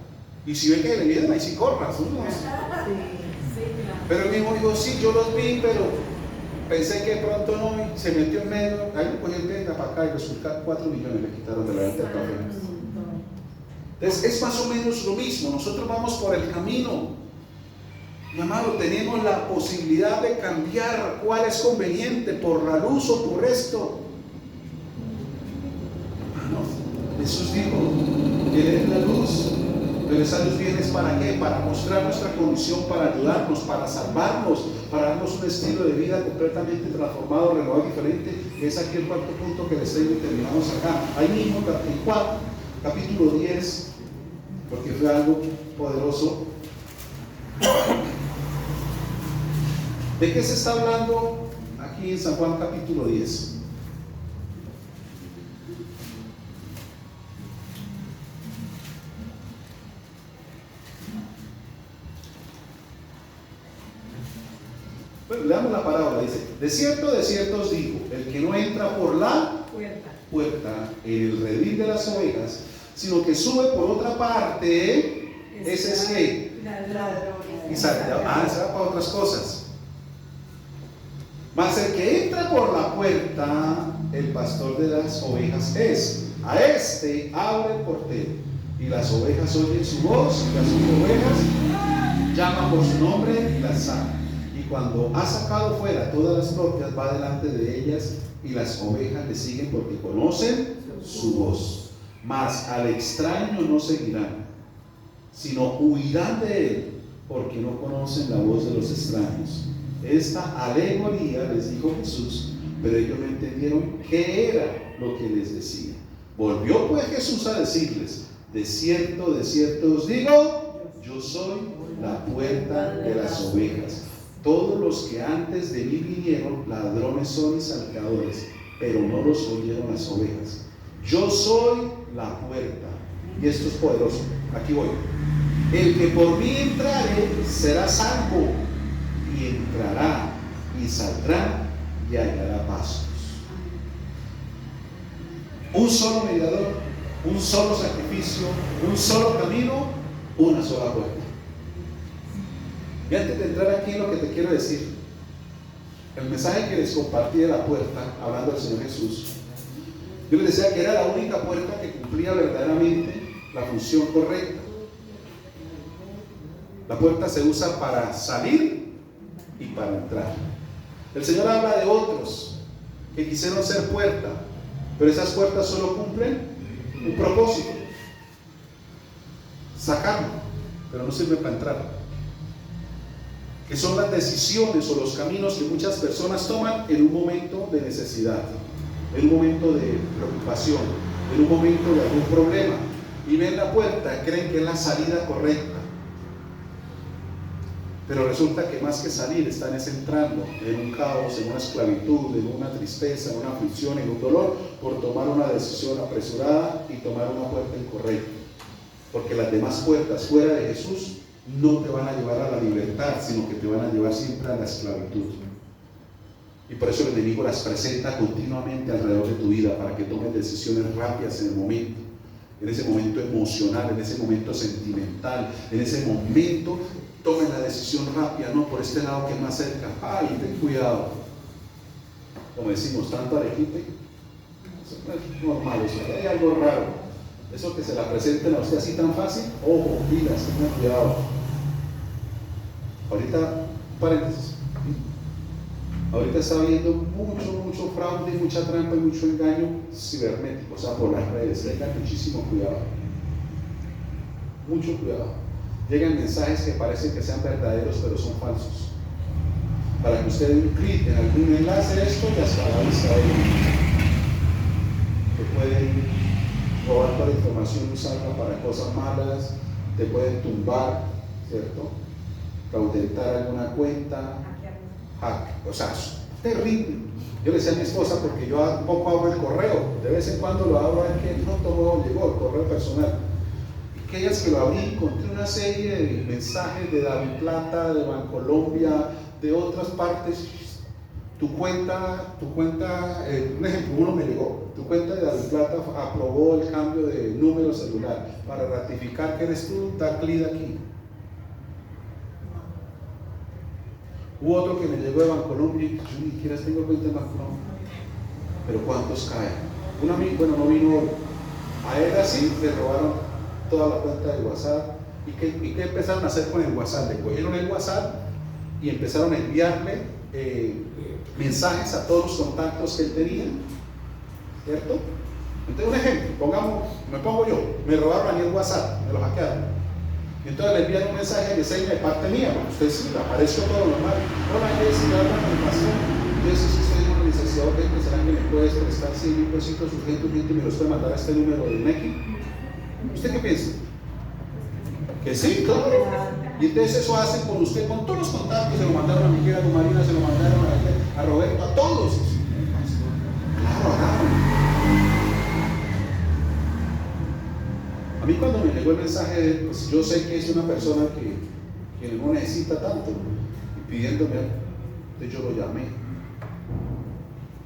Y si ve que le vienen, ahí sí corra. Pero él mismo dijo, sí, yo los vi, pero pensé que pronto no, y se metió en medio. Ahí lo cogió el venga para acá y los 4 millones le quitaron de la venta del café. Entonces es más o menos lo mismo. Nosotros vamos por el camino, mi amado, tenemos la posibilidad de cambiar cuál es conveniente, por la luz o por esto. Jesús dijo, Él es la luz, pero esa luz viene ¿para qué? Para mostrar nuestra condición, para ayudarnos, para salvarnos, para darnos un estilo de vida completamente transformado, renovado, diferente. Es aquí el cuarto punto que les traigo y terminamos acá. Ahí mismo, capítulo 10, porque fue algo poderoso. ¿De qué se está hablando aquí en San Juan capítulo 10? Bueno, leamos la parábola, dice, de cierto os digo, el que no entra por la puerta en el redil de las ovejas, sino que sube por otra parte, ese es que y sale, se va para otras cosas. Mas el que entra por la puerta, el pastor de las ovejas es. A este abre el portero, y las ovejas oyen su voz, y las ovejas llaman por su nombre y las saca. Y cuando ha sacado fuera todas las propias, va delante de ellas, y las ovejas le siguen porque conocen su voz. Mas al extraño no seguirán, sino huirán de él, porque no conocen la voz de los extraños. Esta alegoría les dijo Jesús, pero ellos no entendieron qué era lo que les decía. Volvió pues Jesús a decirles, de cierto os digo, yo soy la puerta de las ovejas. Todos los que antes de mí vinieron, ladrones son y salteadores, pero no los oyeron las ovejas. Yo soy la puerta. Y esto es poderoso. Aquí voy. El que por mí entrare será salvo, y entrará y saldrá y hallará pastos. Un solo mediador, un solo sacrificio, un solo camino, una sola puerta. Y antes de entrar aquí en lo que te quiero decir, el mensaje que les compartí de la puerta, hablando del Señor Jesús, yo les decía que era la única puerta que cumplía verdaderamente la función correcta. La puerta se usa para salir y para entrar. El Señor habla de otros que quisieron ser puerta, pero esas puertas solo cumplen un propósito: sacarlo, pero no sirve para entrar. Que son las decisiones o los caminos que muchas personas toman en un momento de necesidad. en un momento de preocupación, en un momento de algún problema, y ven la puerta, creen que es la salida correcta. Pero resulta que más que salir, están entrando en un caos, en una esclavitud, en una tristeza, en una aflicción, en un dolor, por tomar una decisión apresurada y tomar una puerta incorrecta. Porque las demás puertas fuera de Jesús no te van a llevar a la libertad, sino que te van a llevar siempre a la esclavitud. Y por eso el enemigo las presenta continuamente alrededor de tu vida, para que tomes decisiones rápidas en el momento, en ese momento emocional, en ese momento sentimental, en ese momento tomen la decisión rápida, no por este lado que es más cerca. Ay, ten cuidado. Como decimos, tanto arequipe, eso no es normal, eso hay algo raro. Eso que se la presenten a usted así tan fácil, ojo, pilas, tengan cuidado. Ahorita, paréntesis, ahorita está habiendo mucho fraude, mucha trampa y mucho engaño cibernético, o sea, por las redes. Tengan muchísimo cuidado. Mucho cuidado. Llegan mensajes que parecen que sean verdaderos, pero son falsos. Para que usted dé un clic en algún enlace de esto, ya está a la vista de él. Te pueden robar toda la información y usarla para cosas malas, te pueden tumbar, ¿cierto? Fraudentar alguna cuenta, hack, o sea, es terrible. Yo le decía a mi esposa, porque yo un poco abro el correo, de vez en cuando lo abro a ver qué nuevo llegó, el correo personal. Aquellas que lo abrí, encontré una serie de mensajes de DaviPlata, de Bancolombia, de otras partes. Tu cuenta, un ejemplo, uno me llegó, tu cuenta de DaviPlata aprobó el cambio de número celular. Para ratificar que eres tú, da clic aquí. Hubo otro que me llegó de Bancolombia y yo ni siquiera tengo cuenta de Bancolombia. Pero ¿cuántos caen? Un amigo, bueno, no vino hoy. A él así le robaron toda la cuenta de WhatsApp. ¿Y qué empezaron a hacer con el WhatsApp? Le cogieron el WhatsApp y empezaron a enviarle mensajes a todos los contactos que él tenía, ¿cierto? Entonces, un ejemplo, me pongo yo, me robaron a mí el WhatsApp, me lo hackearon. Entonces le envían un mensaje de seña de parte mía, porque usted sí, le apareció todo normal. Hola, Jessy, ¿qué habla con pasión? Jessy, si estoy en una necesidad urgente, ¿será que me puedes prestar 100.000 pesitos urgente y me los puede mandar a este número de Neki? ¿Usted qué piensa? Que sí, claro. Y entonces eso hacen con usted, con todos los contactos. Se lo mandaron a Miguel, a Marina, se lo mandaron a Roberto, a todos. Claro, a mí cuando me llegó el mensaje, pues yo sé que es una persona que no necesita tanto, y pidiéndome, entonces yo lo llamé.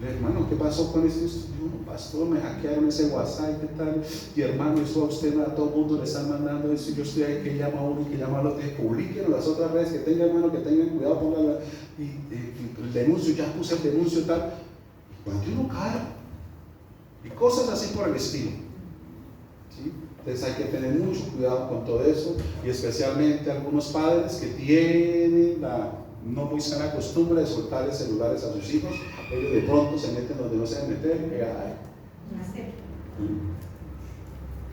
Le dije, hermano, ¿qué pasó con esto? Yo, pastor, me hackearon ese WhatsApp, ¿qué tal? Y hermano, eso a usted, a todo el mundo le están mandando eso. Yo estoy ahí que llama a uno y que llama al otro. Publiquen las otras redes, que tengan, hermano, que tengan cuidado, pónganla. Y el denuncio, ya puse el denuncio y tal. Cuando uno cae, y cosas así por el estilo. ¿Sí? Entonces hay que tener mucho cuidado con todo eso, y especialmente algunos padres que tienen la no muy sana costumbre de soltarles celulares a sus hijos. Ellos de pronto se meten donde no se deben meter,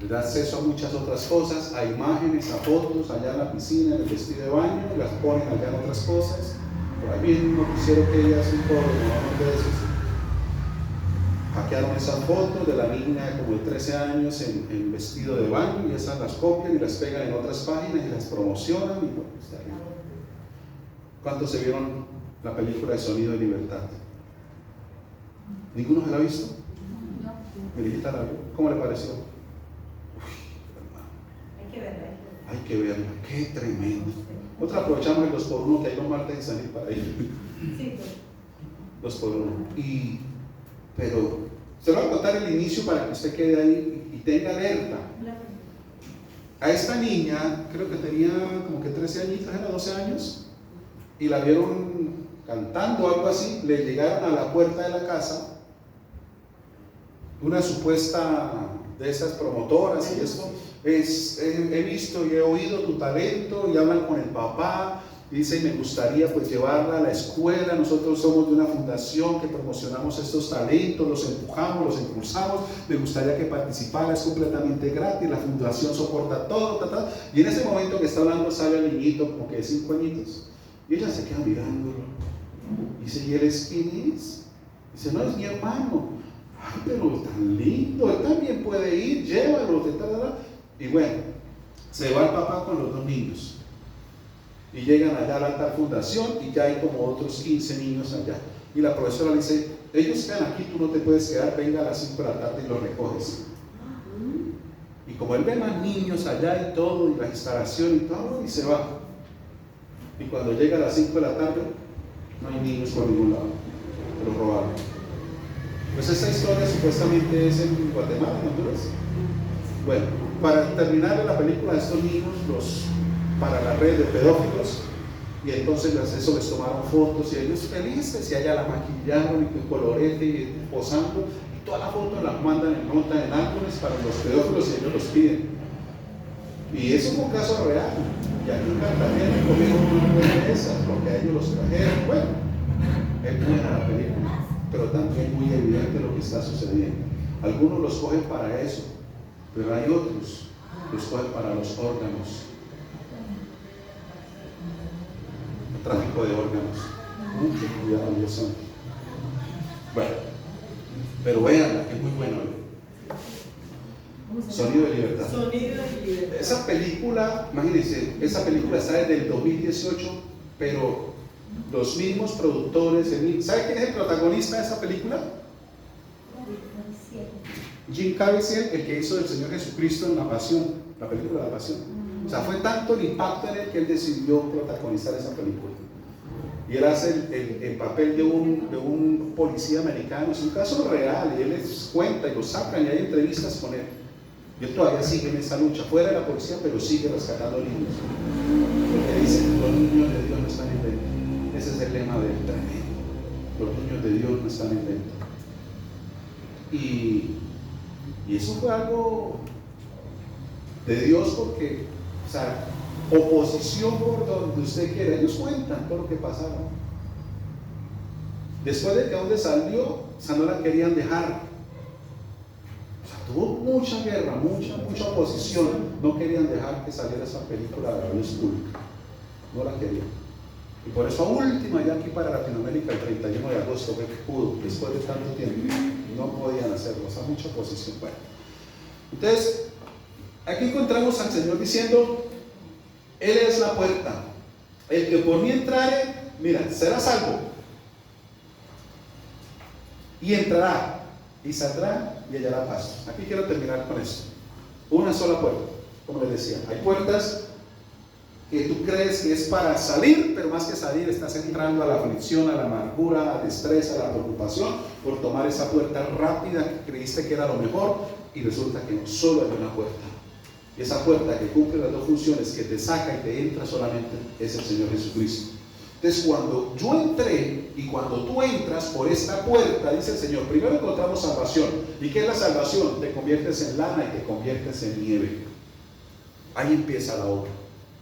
les da acceso a muchas otras cosas, a imágenes, a fotos, allá en la piscina, en el vestido de baño, y las ponen allá en otras cosas. Por ahí mismo quisieron que ellas un poco de esos. Hackearon esas fotos de la niña como de 13 años en vestido de baño, y esas las copian y las pegan en otras páginas y las promocionan, y bueno, está bien. ¿Cuántos se vieron la película de Sonido de Libertad? ¿Ninguno se la ha visto? No. Mirita, ¿cómo le pareció? Hay que verla. Hay que verla, qué tremendo. Nosotros aprovechamos el 2x1, que hay los martes en salir para ellos. Sí, 2x1. Pero se lo voy a contar el inicio para que usted quede ahí y tenga alerta. A esta niña, creo que tenía como que 13 añitos, era 12 años, y la vieron cantando o algo así. Le llegaron a la puerta de la casa una supuesta de esas promotoras, y esto he visto y he oído tu talento, y hablan con el papá. Dice, me gustaría pues llevarla a la escuela. Nosotros somos de una fundación que promocionamos estos talentos, los empujamos, los impulsamos. Me gustaría que participara, es completamente gratis, la fundación soporta todo, Y en ese momento que está hablando sale el niñito como que de 5 añitos, y ella se queda mirándolo. Dice, ¿y él es quién es? Dice, no, es mi hermano. Ay, pero tan lindo, él también puede ir, llévalo, y bueno, se va el papá con los 2 niños. Y llegan allá a la alta fundación y ya hay como otros 15 niños allá. Y la profesora le dice, ellos quedan aquí, tú no te puedes quedar, venga a las 5 de la tarde y los recoges. Y como él ve más niños allá y todo, y la instalación y todo, y se va. Y cuando llega a las 5 de la tarde, no hay niños por ningún lado, los robaron. Pues esta historia supuestamente es en Guatemala, en Honduras. Bueno, para terminar la película, estos niños para la red de pedófilos, y entonces eso les tomaron fotos y ellos felices, y allá la maquillaron y con colorete y posando, y todas las fotos las mandan en nota en álbumes para los pedófilos y ellos los piden. Y eso fue un caso real, y aquí en Cartagena comieron una de esas, porque a ellos los trajeron. Bueno, es buena la película, pero también muy evidente lo que está sucediendo. Algunos los cogen para eso, pero hay otros los cogen para los órganos. Tráfico de órganos. Mucho cuidado, Dios santo. Bueno, pero véanla, que es muy bueno. Sonido de libertad. Sonido de libertad. Esa película, imagínense, esa película está desde el 2018, pero los mismos productores, ¿sabe quién es el protagonista de esa película? Jim Caviezel, el que hizo del Señor Jesucristo en La Pasión, la película de La Pasión. O sea, fue tanto el impacto en él que él decidió protagonizar esa película. Y él hace el papel de un policía americano. Es un caso real y él les cuenta y lo sacan y hay entrevistas con él. Y él todavía sigue en esa lucha, fuera de la policía, pero sigue rescatando niños. Porque dice, los niños de Dios no están en venta. Ese es el lema del tremendo. Los niños de Dios no están en venta. Y eso fue algo de Dios porque, o sea, oposición por donde usted quiera. Ellos cuentan todo lo que pasaron. Después de que donde salió, o sea, no la querían dejar. O sea, tuvo mucha guerra, mucha oposición. No querían dejar que saliera esa película de la luz pública. No la querían. Y por eso a última, ya aquí para Latinoamérica, el 31 de agosto, fue que pudo, después de tanto tiempo, no podían hacerlo. O sea, mucha oposición. Bueno, entonces, aquí encontramos al Señor diciendo, Él es la puerta. El que por mí entrare, mira, será salvo. Y entrará, y saldrá, y hallará pasto. Aquí quiero terminar con esto. Una sola puerta, como les decía. Hay puertas que tú crees que es para salir, pero más que salir, estás entrando a la aflicción, a la amargura, a la estrés, a la preocupación, por tomar esa puerta rápida que creíste que era lo mejor, y resulta que no, solo hay una puerta. Y esa puerta que cumple las 2 funciones, que te saca y te entra solamente, es el Señor Jesucristo. Entonces, cuando yo entré y cuando tú entras por esta puerta, dice el Señor, primero encontramos salvación. ¿Y qué es la salvación? Te conviertes en lana y te conviertes en nieve. Ahí empieza la obra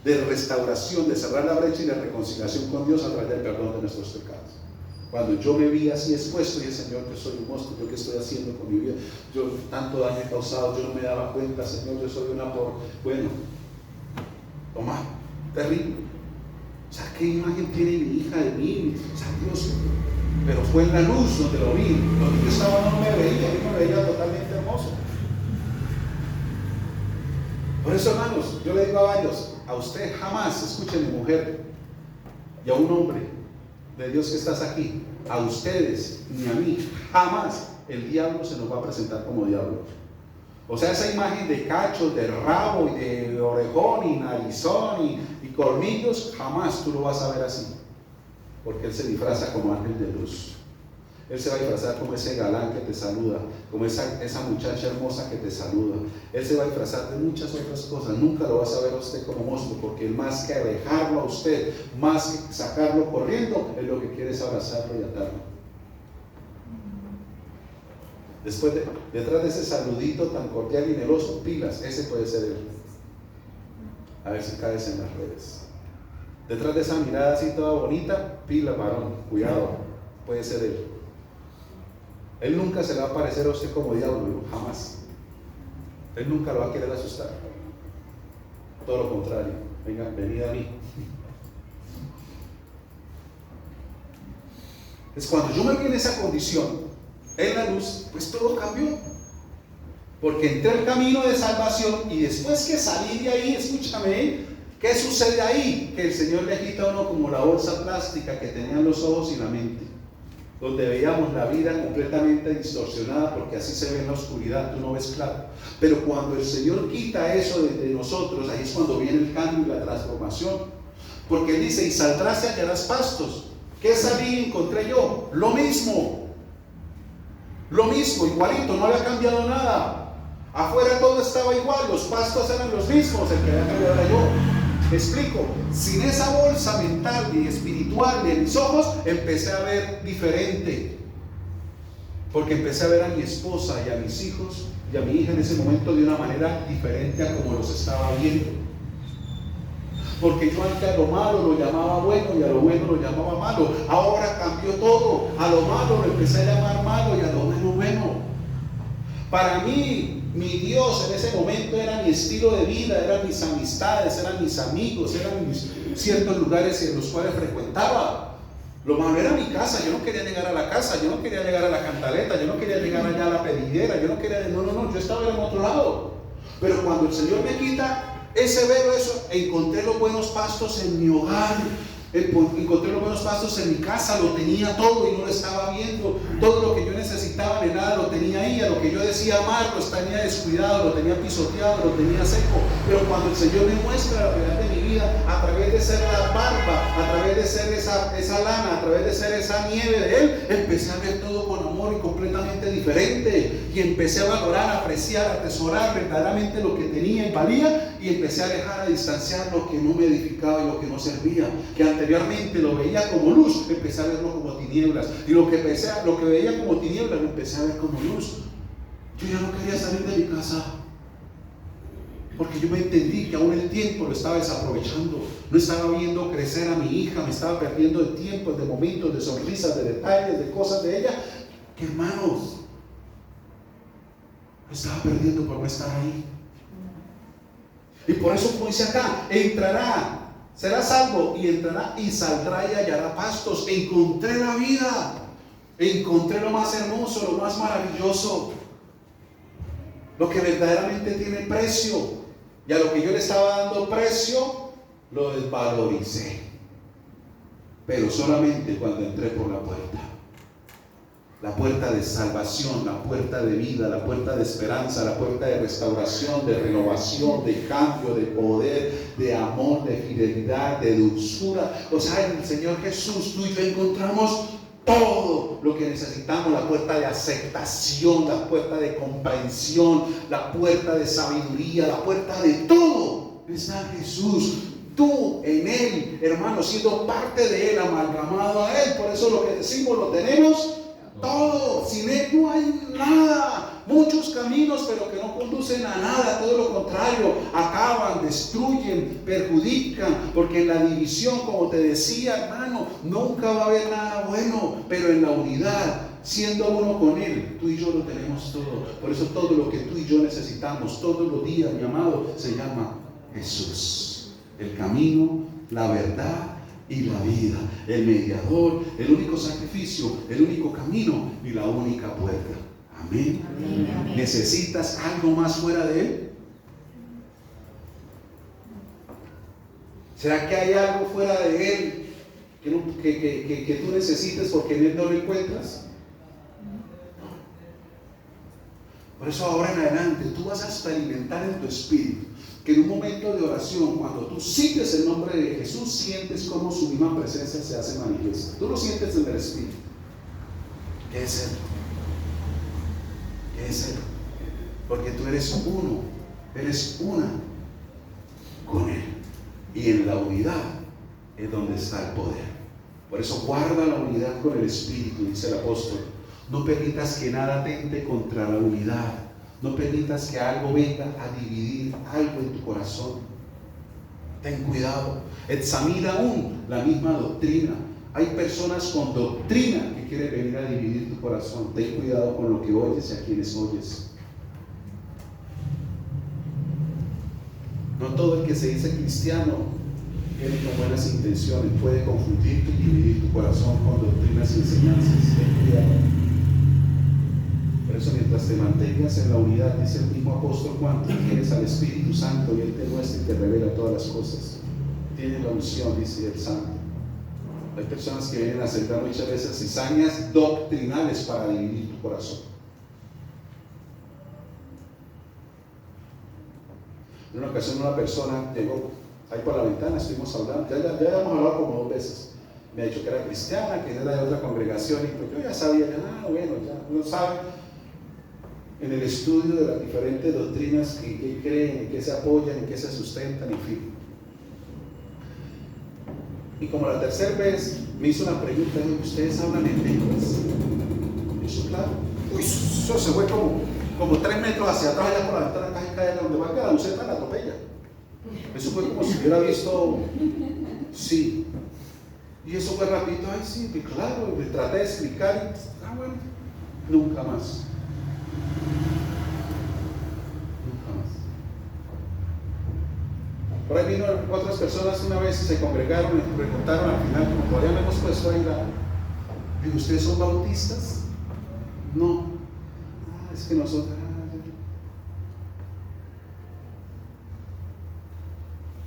de restauración, de cerrar la brecha y de reconciliación con Dios a través del perdón de nuestros pecados. Cuando yo me vi así expuesto y el Señor, yo soy un monstruo, yo qué estoy haciendo con mi vida, yo tanto daño he causado, yo no me daba cuenta, Señor, yo soy una bueno, toma, terrible. O sea, ¿qué imagen tiene mi hija de mí? O sea, Dios, pero fue en la luz donde lo vi, donde yo estaba no me veía, yo me veía totalmente hermoso. Por eso, hermanos, yo le digo a varios, a usted jamás, escuche mi mujer y a un hombre de Dios que estás aquí, a ustedes ni a mí, jamás el diablo se nos va a presentar como diablo. O sea, esa imagen de cachos, de rabo y de orejón y narizón y colmillos, jamás tú lo vas a ver así, porque él se disfraza como ángel de luz. Él se va a disfrazar como ese galán que te saluda, como esa muchacha hermosa que te saluda. Él se va a disfrazar de muchas otras cosas. Nunca lo vas a ver a usted como monstruo, porque él más que alejarlo a usted, más que sacarlo corriendo, él lo que quiere es abrazarlo y atarlo. Después detrás de ese saludito tan cordial y meloso, pilas, ese puede ser él. A ver si caes en las redes. Detrás de esa mirada así toda bonita, pila, varón, cuidado, puede ser él. Él nunca se le va a parecer a usted como diablo, jamás. Él nunca lo va a querer asustar. Todo lo contrario, venga, venid a mí. Es cuando yo me vi en esa condición, en la luz, pues todo cambió. Porque entré al camino de salvación y después que salí de ahí, escúchame, ¿qué sucede ahí? Que el Señor le quita a uno como la bolsa plástica que tenían los ojos y la mente, donde veíamos la vida completamente distorsionada, porque así se ve en la oscuridad, tú no ves claro. Pero cuando el Señor quita eso de nosotros, ahí es cuando viene el cambio y la transformación. Porque Él dice, y saldrás y hallarás pastos. ¿Qué salí y encontré yo? Lo mismo, igualito, no había cambiado nada. Afuera todo estaba igual, los pastos eran los mismos, el que había cambiado era yo. Me explico, sin esa bolsa mental y espiritual de mis ojos, empecé a ver diferente. Porque empecé a ver a mi esposa y a mis hijos y a mi hija en ese momento de una manera diferente a como los estaba viendo. Porque yo antes a lo malo lo llamaba bueno y a lo bueno lo llamaba malo. Ahora cambió todo, a lo malo lo empecé a llamar malo y a lo bueno bueno. Para mí, mi Dios en ese momento era mi estilo de vida, eran mis amistades, eran mis amigos, eran mis ciertos lugares en los cuales frecuentaba. Lo malo era mi casa, yo no quería llegar a la casa, yo no quería llegar a la cantaleta, yo no quería llegar allá a la pedidera, yo no quería, no, yo estaba en otro lado. Pero cuando el Señor me quita ese velo, eso, encontré los buenos pastos en mi hogar. Encontré los buenos pastos en mi casa, lo tenía todo y no lo estaba viendo. Todo lo que yo necesitaba, de nada, lo tenía ahí. A lo que yo decía amar, lo tenía descuidado, lo tenía pisoteado, lo tenía seco. Pero cuando el Señor me muestra la realidad de mi vida, a través de ser la barba, a través de ser esa lana, a través de ser esa nieve de Él, empecé a ver todo con amor y completamente diferente. Y empecé a valorar, a apreciar, a atesorar verdaderamente lo que tenía y valía. Y empecé a dejar, a distanciar lo que no me edificaba y lo que no servía. Que anteriormente lo veía como luz, empecé a verlo como tinieblas. Y lo que veía como tinieblas, lo empecé a ver como luz. Yo ya no quería salir de mi casa, porque yo me entendí que aún el tiempo lo estaba desaprovechando. No estaba viendo crecer a mi hija, me estaba perdiendo de tiempo, de momentos, de sonrisas, de detalles, de cosas de ella. Que hermanos, lo estaba perdiendo por no estar ahí. Y por eso, como dice acá, entrará, será salvo y entrará y saldrá y hallará pastos. Encontré la vida, encontré lo más hermoso, lo más maravilloso, lo que verdaderamente tiene precio. Y a lo que yo le estaba dando precio, lo desvaloricé. Pero solamente cuando entré por la puerta de salvación, la puerta de vida, la puerta de esperanza, la puerta de restauración, de renovación, de cambio, de poder, de amor, de fidelidad, de dulzura. O sea, en el Señor Jesús tú y yo encontramos todo lo que necesitamos, la puerta de aceptación, la puerta de comprensión, la puerta de sabiduría, la puerta de todo está en Jesús. Tú en Él, hermano, siendo parte de Él, amalgamado a Él. Por eso lo que decimos lo tenemos todo. Sin Él no hay nada. Muchos caminos, pero que no conducen a nada. Todo lo contrario, acaban, destruyen, perjudican. Porque en la división, como te decía, hermano, nunca va a haber nada bueno. Pero en la unidad, siendo uno con Él, tú y yo lo tenemos todo. Por eso todo lo que tú y yo necesitamos todos los días, mi amado, se llama Jesús. El camino, la verdad y la vida, el mediador, el único sacrificio, el único camino y la única puerta. Amén. Amén, amén. ¿Necesitas algo más fuera de Él? ¿Será que hay algo fuera de Él que tú necesites porque en Él no lo encuentras? Por eso ahora en adelante tú vas a experimentar en tu espíritu que en un momento de oración, cuando tú sientes el nombre de Jesús, sientes cómo su misma presencia se hace manifiesta. Tú lo sientes en el espíritu. ¿Qué es Él? ¿Qué es Él? Porque tú eres uno, eres una con Él. Y en la unidad es donde está el poder. Por eso guarda la unidad con el espíritu, dice el apóstol. No permitas que nada atente contra la unidad. No permitas que algo venga a dividir algo en tu corazón. Ten cuidado. Examina aún la misma doctrina. Hay personas con doctrina que quieren venir a dividir tu corazón. Ten cuidado con lo que oyes y a quienes oyes. No todo el que se dice cristiano viene con buenas intenciones. Puede confundirte y dividir tu corazón con doctrinas y enseñanzas. Ten cuidado. Por eso, mientras te mantengas en la unidad, dice el mismo apóstol Juan, tú tienes al Espíritu Santo y Él te muestra y te revela todas las cosas. Tienes la unción, dice el Santo. Hay personas que vienen a sembrar muchas veces cizañas doctrinales para dividir tu corazón. En una ocasión una persona llegó ahí por la ventana, estuvimos hablando, ya habíamos hablado como 2 veces. Me ha dicho que era cristiana, que era de otra congregación, y pues yo ya sabía, bueno, ya uno sabe en el estudio de las diferentes doctrinas que creen, en qué se apoyan, en qué se sustentan, en fin. Y como la tercera vez me hizo una pregunta, ¿ustedes hablan en lenguas? Y yo, claro. Uy, eso se fue como 3 metros hacia atrás, allá por la ventana, casi cae donde va a quedar la buceta, la atropella. Eso fue como si hubiera visto, sí. Y eso fue rapidito, ay sí, claro, me traté de explicar y, bueno, nunca más. Nunca más. Por ahí vino otras personas una vez y se congregaron y preguntaron al final, como todavía no hemos puesto ahí digo, ¿ustedes son bautistas? No. Es que nosotros...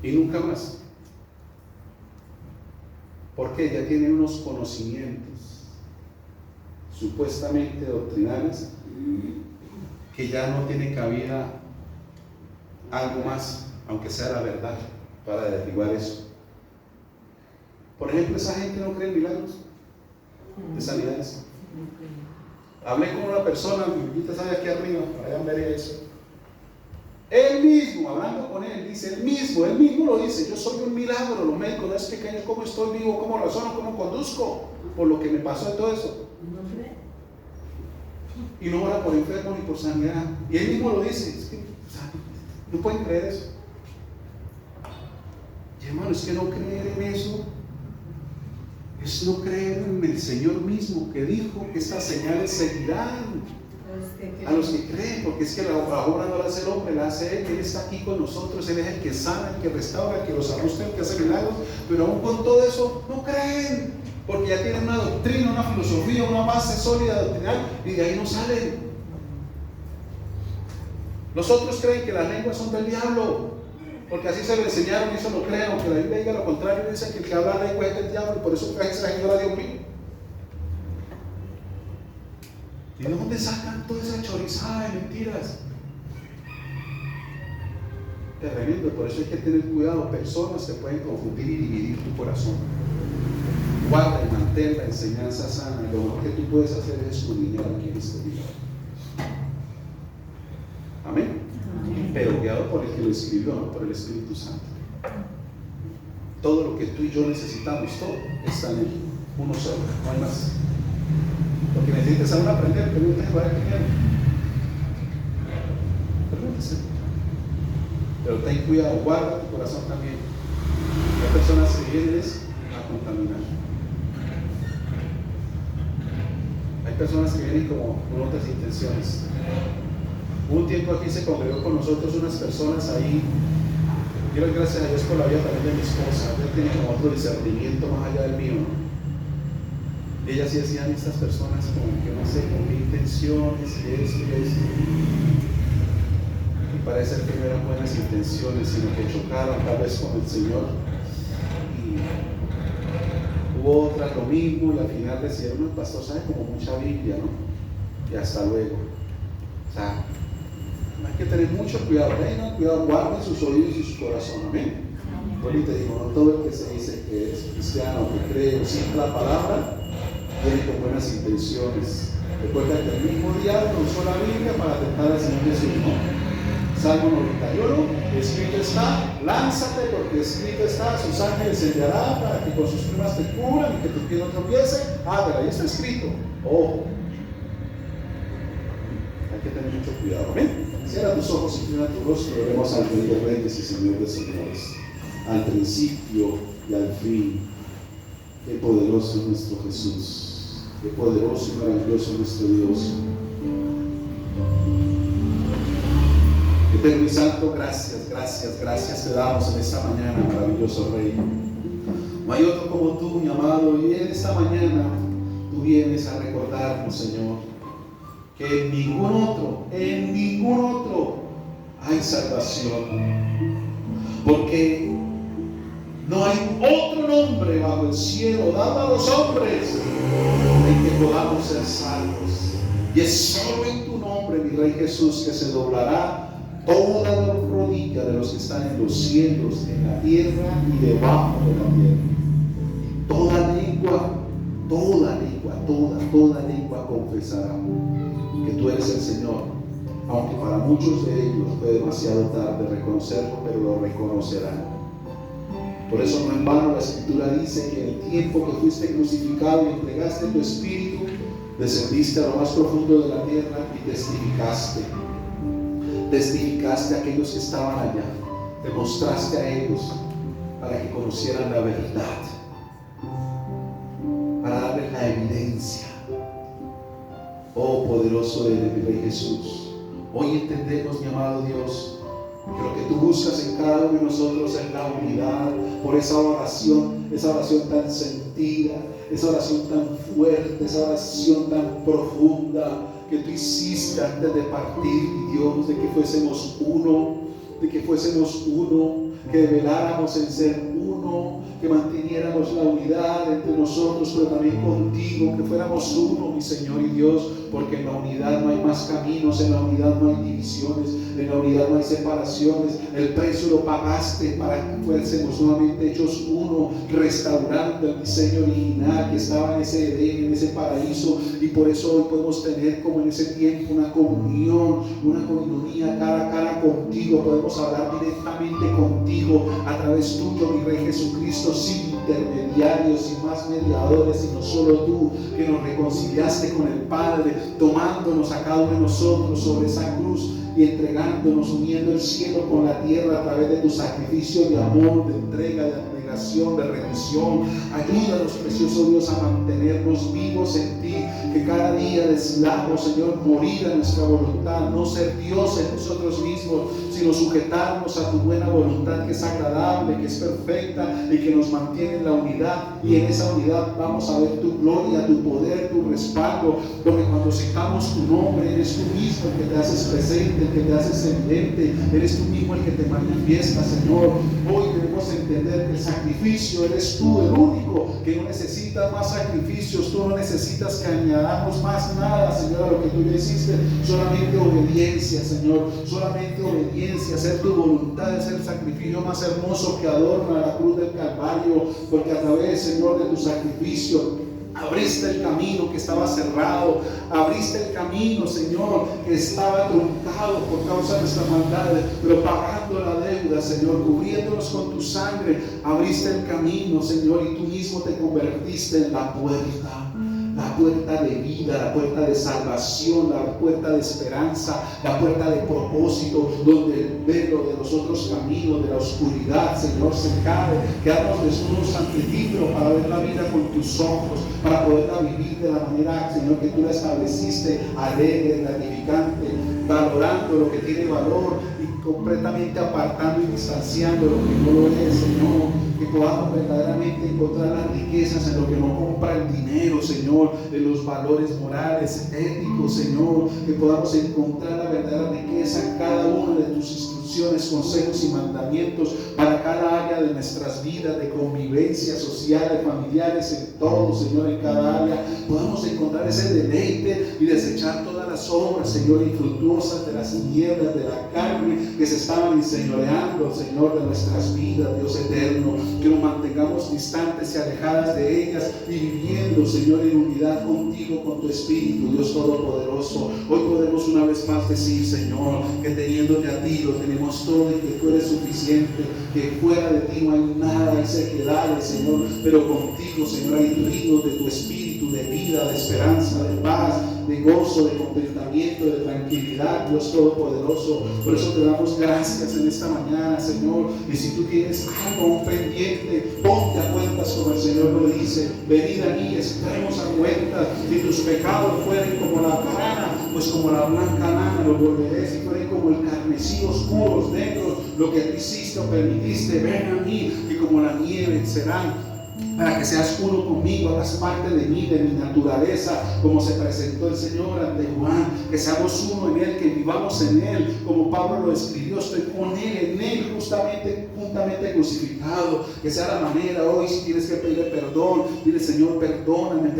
Y nunca más. Porque ya tienen unos conocimientos supuestamente doctrinales que ya no tiene cabida algo más, aunque sea la verdad, para derribar eso. Por ejemplo, esa gente no cree en milagros de sanidades. Hablé con una persona, mi hijita sabe aquí arriba, vayan a ver eso. Él mismo, hablando con él, dice, él mismo lo dice, yo soy un milagro, los médicos no es pequeño, cómo estoy vivo, cómo razono, cómo conduzco, por lo que me pasó de todo eso. Y no ora por enfermos ni por sanidad. Y él mismo lo dice, es que, o sea, no pueden creer eso. Y hermano, es que no creer en eso es no creer en el Señor mismo, que dijo que estas señales seguirán a los que creen, porque es que la obra no la hace el hombre, la hace Él. Él está aquí con nosotros, Él es el que sana, el que restaura, el que los ajusta, el que hace milagros, pero aún con todo eso no creen, porque ya tienen una doctrina, una filosofía, una base sólida doctrinal, y de ahí no salen. Los otros creen que las lenguas son del diablo, porque así se lo enseñaron y eso lo creen, aunque la Biblia diga lo contrario, dice que el que habla lengua es del diablo, y por eso casi se la señora Dios mío. ¿Y de dónde sacan toda esa chorizada de mentiras? Tremendo, por eso hay que tener cuidado. Personas te pueden confundir y dividir tu corazón. Guarda y mantén la enseñanza sana. Lo mejor que tú puedes hacer es escudriñar aquí en este día. Amén. Pero guiado por el que lo escribió, no por el Espíritu Santo. Todo lo que tú y yo necesitamos, todo está en Él. Uno solo, no hay más. Porque necesitas aún aprender, pregúntese para qué quiero. Pregúntese. Pero ten cuidado, guarda tu corazón también. Hay personas que vienen a contaminar. Hay personas que vienen como con otras intenciones. Hubo un tiempo aquí se congregó con nosotros unas personas ahí. Quiero dar gracias a Dios por la vida también de mi esposa. Ella tiene como otro discernimiento más allá del mío, ¿no? Ellas sí decían, estas personas como que no sé, con qué intenciones y esto y esto. Y parece que no eran buenas intenciones, sino que chocaron tal vez con el Señor. Y hubo otras lo mismo, y al final decidieron, el pastor sabe como mucha Biblia, ¿no? Y hasta luego. O sea, hay que tener mucho cuidado, tengan cuidado, guarden sus oídos y su corazón, amén. Ahorita digo, no todo el que se dice que es cristiano, que cree o sigue la palabra, viene con buenas intenciones. Recuerda que el mismo diablo usó la Biblia para tentar al Señor Jesús, ¿no? Salmo 91, escrito está, lánzate porque escrito está, sus ángeles enviará para que con sus plumas te cubran y que tu pie no tropiece. Pero ahí está escrito. Ojo. Hay que tener mucho cuidado, ¿amén? Cierra tus ojos y inclina tu rostro, veremos al Rey de Reyes y Señor de Señores, al principio y al fin. Qué poderoso es nuestro Jesús, qué poderoso y maravilloso es nuestro Dios. Eterno y Santo, gracias, gracias, gracias te damos en esta mañana, maravilloso Rey. No hay otro como tú, mi amado, y en esta mañana tú vienes a recordarnos, Señor, que en ningún otro hay salvación. Porque no hay otro nombre bajo el cielo dado a los hombres en que podamos ser salvos. Y es solo en tu nombre, mi Rey Jesús, que se doblará toda la rodilla de los que están en los cielos, en la tierra y debajo de la tierra. Y toda lengua confesará que tú eres el Señor. Aunque para muchos de ellos fue demasiado tarde reconocerlo, pero lo reconocerán. Por eso no en vano la Escritura dice que en el tiempo que fuiste crucificado y entregaste tu espíritu, descendiste a lo más profundo de la tierra y testificaste a aquellos que estaban allá, te mostraste a ellos para que conocieran la verdad, para darles la evidencia. Oh poderoso eres, mi Rey Jesús. Hoy entendemos, mi amado Dios, que lo que tú buscas en cada uno de nosotros es la unidad. Por esa oración tan sentida, esa oración tan fuerte, esa oración tan profunda que tú hiciste antes de partir, mi Dios, de que fuésemos uno, que veláramos en ser uno, que manteniéramos la unidad entre nosotros, pero también contigo, que fuéramos uno, mi Señor y Dios, porque en la unidad no hay más caminos, en la unidad no hay divisiones, en la unidad no hay separaciones. El precio lo pagaste para que fuésemos nuevamente hechos uno, restaurando el diseño original que estaba en ese Edén, en ese paraíso, y por eso hoy podemos tener como en ese tiempo una comunión, una coinonía cara a cara contigo. Podemos hablar directamente contigo a través tuyo, mi Rey Jesucristo, sin intermediarios, sin más mediadores, sino solo tú, que nos reconciliaste con el Padre, tomándonos a cada uno de nosotros sobre esa cruz y entregándonos, uniendo el cielo con la tierra a través de tu sacrificio de amor, de entrega, de abnegación, de rendición. Ayúdanos, precioso Dios, a mantenernos vivos en ti, que cada día decidamos, Señor, morir a nuestra voluntad, no ser Dios en nosotros mismos, sino sujetarnos a tu buena voluntad, que es agradable, que es perfecta y que nos mantiene en la unidad. Y en esa unidad vamos a ver tu gloria, tu poder, tu respaldo, porque cuando citamos tu nombre, eres tú mismo el que te haces presente, el que te haces evidente, eres tú mismo el que te manifiesta, Señor. Hoy debemos entender que el sacrificio eres tú, el único que no necesita más sacrificios. Tú no necesitas que añadamos más nada, Señor, a lo que tú ya hiciste. Solamente obediencia, Señor, solamente obediencia, hacer tu voluntad es el sacrificio más hermoso que adorna la cruz del Calvario, porque a través, Señor, de tu sacrificio abriste el camino que estaba cerrado, abriste el camino, Señor, que estaba truncado por causa de nuestras maldades, pero pagando la deuda, Señor, cubriéndonos con tu sangre, abriste el camino, Señor, y tú mismo te convertiste en la puerta de vida, la puerta de salvación, la puerta de esperanza, la puerta de propósito, donde el velo de los otros caminos, de la oscuridad, Señor, se cae. Quedamos desnudos ante ti, pero para ver la vida con tus ojos, para poderla vivir de la manera, Señor, que tú la estableciste, alegre, gratificante, valorando lo que tiene valor y completamente apartando y distanciando lo que no lo es, Señor. Que podamos verdaderamente encontrar las riquezas en lo que no compra el dinero, Señor, en los valores morales, éticos, Señor. Que podamos encontrar la verdadera riqueza en cada una de tus instrucciones, consejos y mandamientos para cada área de nuestras vidas, de convivencia social, de familiares, en todo, Señor, en cada área. Podamos encontrar ese deleite y desechar todas las obras, Señor, infructuosas de las tinieblas, de la carne que se estaban enseñoreando, Señor, de nuestras vidas, Dios eterno. Que nos mantengamos distantes y alejadas de ellas y viviendo, Señor, en unidad contigo, con tu Espíritu, Dios Todopoderoso. Hoy podemos una vez más decir, Señor, que teniéndote a ti lo tenemos todo y que tú eres suficiente, que fuera de ti no hay nada, hay sequedades, Señor, pero contigo, Señor, hay ríos de tu Espíritu, de vida, de esperanza, de paz, de gozo, de contentamiento, de tranquilidad, Dios Todopoderoso. Por eso te damos gracias en esta mañana, Señor. Y si tú tienes algo pendiente, ponte a cuentas como el Señor lo dice. Venid a mí, estaremos a cuentas. Si tus pecados fueren como la grana, pues como la blanca lana los volveré. Si fueren como el carmesí, oscuros, negros, lo que tú hiciste o permitiste, ven a mí, y como la nieve serán para que seas uno conmigo, hagas parte de mí, de mi naturaleza, como se presentó el Señor ante Juan, que seamos uno en Él, que vivamos en Él, como Pablo lo escribió, estoy con Él, en Él, juntamente crucificado, que sea la manera. Hoy si tienes que pedirle perdón, dile: Señor, perdóname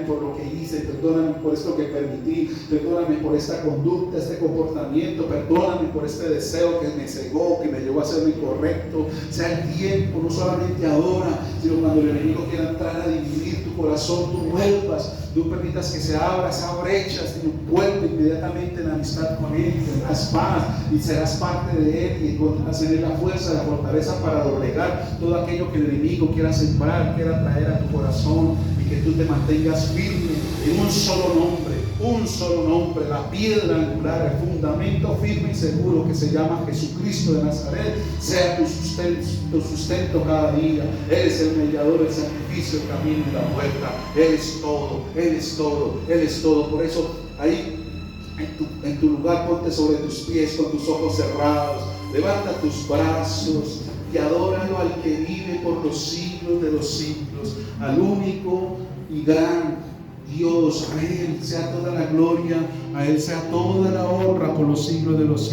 por lo que hice, perdóname por esto que permití, perdóname por esta conducta, este comportamiento, perdóname por este deseo que me cegó, que me llevó a hacer lo incorrecto. Sea el tiempo, no solamente ahora, sino cuando el enemigo quiera entrar a dividir tu corazón, tú vuelvas, tú permitas que se abra esa brecha, sino vuelve inmediatamente en amistad con Él, tendrás paz y serás parte de Él, y encontrarás en Él la fuerza, la fortaleza para doblegar todo aquello que el enemigo quiera sembrar, quiera traer a tu corazón, y que tú te mantengas firme en un solo nombre, la piedra angular, el fundamento firme y seguro que se llama Jesucristo de Nazaret, sea tu sustento cada día. Él es el mediador, el sacrificio, el camino y la puerta. Él es todo, Él es todo, Él es todo. Por eso ahí en tu lugar, ponte sobre tus pies con tus ojos cerrados, levanta tus brazos y adóralo al que vive por los siglos de los siglos, al único y gran Dios. A Él sea toda la gloria, a Él sea toda la honra por los siglos de los siglos.